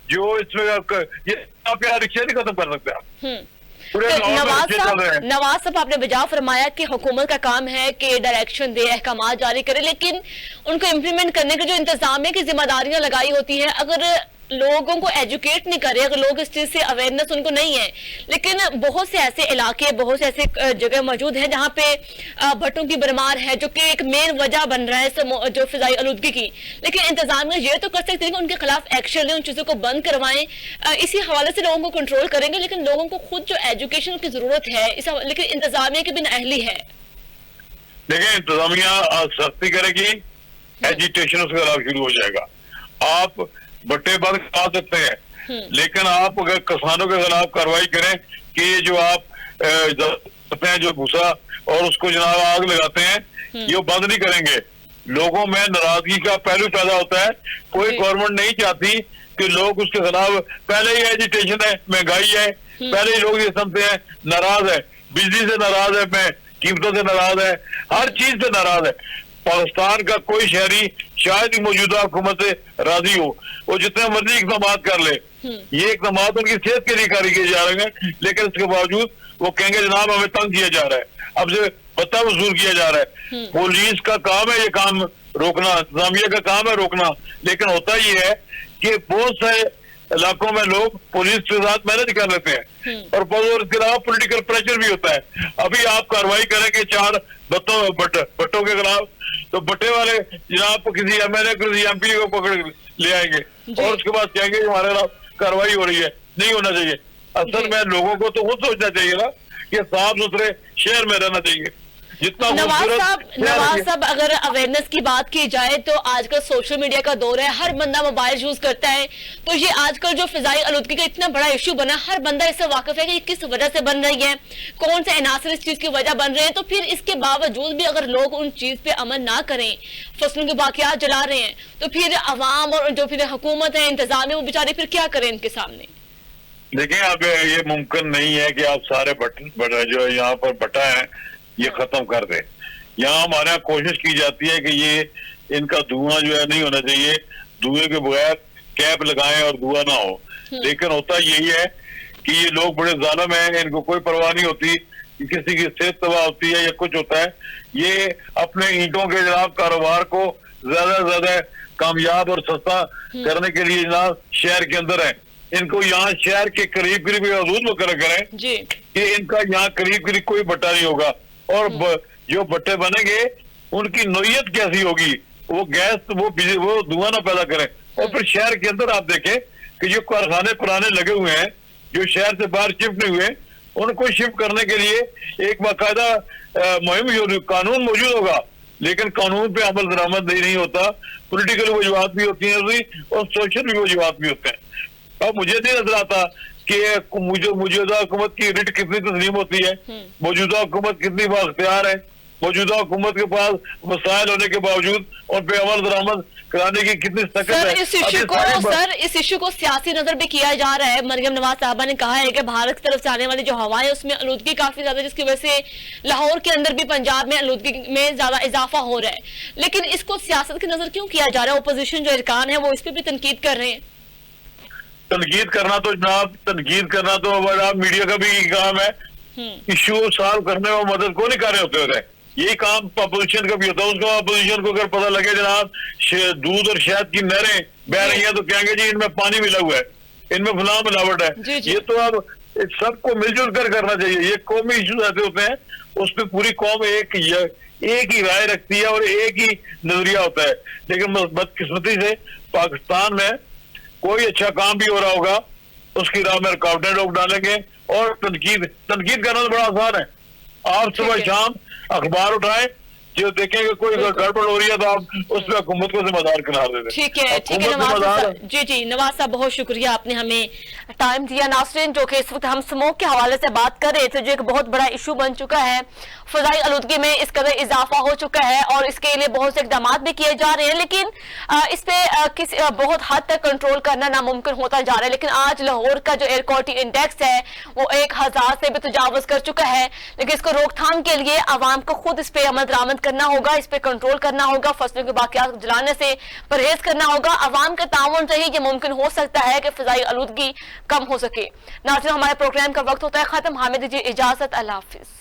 S8: जो इसमें ये आप यहाँ रिक्शा नहीं खत्म कर सकते आप।
S1: नवाज साहब, आपने बजा फरमाया कि हुकूमत का काम है कि डायरेक्शन दे, अहकाम जारी करे, लेकिन उनको इम्प्लीमेंट करने के जो इंतजाम की जिम्मेदारियां लगाई होती है, अगर लोगों को एजुकेट नहीं करे, अगर लोग इस चीज से अवेयरनेस उनको नहीं है, लेकिन बहुत से ऐसे इलाके, बहुत से ऐसे जगह मौजूद हैं जहाँ पे भट्टों की भरमार है, जो कि एक मेन वजह बन रहा है जो फिजाई आलूदगी की, लेकिन इंतजाम ये तो कर सकते हैं कि उनके खिलाफ एक्शन लें, उन चीजों को बंद करवाएं, इसी हवाले से लोगों को कंट्रोल करेंगे। लेकिन लोगों को खुद जो एजुकेशन की जरूरत है, लेकिन इंतजामिया की बिन अहली है।
S8: देखिए, इंतजामिया सख्ती करेगी, एजुटेशन उसके खिलाफ शुरू हो जाएगा। आप भट्टे बंद करा सकते हैं, लेकिन आप अगर किसानों के खिलाफ कार्रवाई करें कि ये जो आप करते हैं जो भूसा और उसको जनाब आग लगाते हैं, ये बंद नहीं करेंगे, लोगों में नाराजगी का पहलू पैदा होता है। कोई गवर्नमेंट नहीं चाहती कि लोग उसके खिलाफ, पहले ही एजुटेशन है, महंगाई है, पहले ही लोग ये समझते हैं, नाराज है, बिजली से नाराज है, कीमतों से नाराज है, हर चीज से नाराज है। पाकिस्तान का कोई शहरी शायद ही मौजूदा हुकूमत से राजी हो, वो जितने मर्जी इकदाम कर ले। ये इकदाम उनकी सेहत के लिए कार्य किए जा रहे हैं, लेकिन इसके बावजूद वो कहेंगे जनाब हमें तंग किया जा रहा है, अब से पता वसूल किया जा रहा है। पुलिस का काम है ये काम रोकना, इंतजामिया का काम है रोकना, लेकिन होता ये है कि बहुत से इलाकों में लोग पुलिस के साथ मैनेज कर लेते हैं और इसके अलावा पॉलिटिकल प्रेशर भी होता है। अभी आप कार्रवाई करेंगे 4 भट्टों के खिलाफ, तो भट्टे वाले जनाब किसी एमएलए किसी एमपी को पकड़ ले आएंगे और उसके बाद कहेंगे हमारे खिलाफ कार्रवाई हो रही है। नहीं होना चाहिए। असल में लोगों को तो खुद सोचना चाहिए ना कि साफ सुथरे शहर में रहना चाहिए। जितना
S1: नवाज साहब अगर अवेयरनेस की बात की जाए तो आजकल सोशल मीडिया का दौर है, हर बंदा मोबाइल यूज करता है, तो ये आजकल जो फिजाई आलूदगी का इतना बड़ा इश्यू बना, हर बंदा इससे वाकिफ है कि किस वजह से बन रही है, कौन से अनासर इस चीज की वजह बन रहे हैं। तो फिर इसके बावजूद भी अगर लोग उन चीज पे अमल ना करें, फसलों के बाकियात जला रहे हैं, तो फिर अवाम और जो फिर हुकूमत है, इंतजाम है, वो बेचारे फिर क्या करें इनके सामने।
S8: देखिए अब ये मुमकिन नहीं है कि आप सारे जो यहाँ पर भट्टा है ये खत्म कर दे। यहाँ हमारे यहाँ कोशिश की जाती है कि ये इनका धुआं जो है नहीं होना चाहिए, धुएं के बगैर कैप लगाएं और धुआं ना हो। लेकिन होता यही है कि ये लोग बड़े जालिम हैं, इनको कोई परवाह नहीं होती कि किसी की सेहत तबाह होती है या कुछ होता है। ये अपने ईंटों के जनाब कारोबार को ज्यादा से ज्यादा कामयाब और सस्ता करने के लिए जनाब शहर के अंदर है। इनको यहाँ शहर के करीब करीब महदूद करें कि इनका यहाँ करीब करीब कोई भट्टा नहीं होगा, और जो भट्टे बनेंगे उनकी नोयत कैसी होगी, वो गैस वो धुआं ना पैदा करें। और फिर शहर के अंदर आप देखें कि जो कारखाने पुराने लगे हुए हैं जो शहर से बाहर शिफ्ट नहीं हुए, उनको शिफ्ट करने के लिए एक बाकायदा मुहिम कानून मौजूद होगा, लेकिन कानून पे अमल दरामद नहीं होता। पॉलिटिकल वजूहत भी होती है और सोशल भी वजूहत भी होते हैं। अब मुझे नहीं नजर आता कि मौजूदा हुकूमत की रिट कितनी तस्लीम होती है, मौजूदा हुकूमत कितनी बाख्तियार है, मौजूदा हुकूमत के पास मसाइल होने के बावजूद उन पे अमल दरामद कराने की कितनी सख्त है।
S1: इस इश्यू को सियासी नजर भी किया जा रहा है। मरियम नवाज साहबा ने कहा है कि भारत की तरफ से आने वाली जो हवा है उसमें आलूदगी काफी ज्यादा, जिसकी वजह से लाहौर के अंदर भी पंजाब में आलूदगी में ज्यादा इजाफा हो रहा है। लेकिन इसको सियासत की नजर क्यों किया जा रहा है? अपोजिशन जो अरकान है वो इस पर भी तनकीद कर रहे हैं।
S8: तनकीद करना तो जनाब मीडिया का भी काम है। इश्यू सॉल्व करने में मदद को नहीं कर रहे होते हैं, यही काम अपोजिशन का भी होता है। उसको अपोजिशन को अगर पता लगे जनाब दूध और शहद की नहरें बह रही हैं तो कहेंगे जी इनमें पानी मिला हुआ है, इनमें फलां मिलावट है। ये तो अब सबको मिलजुल कर करना चाहिए। ये कौमी इश्यूज ऐसे होते हैं उसमें पूरी कौम एक ही राय रखती है और एक ही नजरिया होता है। लेकिन बदकिस्मती से पाकिस्तान में कोई अच्छा काम भी हो रहा होगा उसकी राह में रुकावटें लोग डालेंगे। और तनकीद करना तो बड़ा आसान है। आप सुबह शाम अखबार उठाएं, जो देखेंगे कोई गड़बड़ हो रही है तो आप उस पर हुकूमत को जिम्मेदार करार दे दें।
S1: ठीक है नवाज साहब। जी नवाज साहब बहुत शुक्रिया, आपने हमें टाइम दिया। नाज़रीन, जो कि इस वक्त हम स्मोक के हवाले से बात कर रहे थे, जो एक बहुत बड़ा इशू बन चुका है, फजाई आलूदगी में इस कदर इजाफा हो चुका है और इसके लिए बहुत से इकदाम भी किए जा रहे हैं, लेकिन इस पे बहुत हद तक कंट्रोल करना नामुमकिन होता जा रहा है। लेकिन आज लाहौर का जो एयर क्वालिटी इंडेक्स है वो 1000 से भी तजावुज कर चुका है। लेकिन इसको रोकथाम के लिए आवाम को खुद इस पे अमल दरामद करना होगा, इस पे कंट्रोल करना होगा, फसलों के बाकियात जलाने से परहेज करना होगा। आवाम के ताउन से ही ये मुमकिन हो सकता है कि फजाई आलूदगी कम हो सके। नाज़रीन, हमारे प्रोग्राम का वक्त होता है खत्म। हामिद जी इजाजत, अल्लाह हाफिज।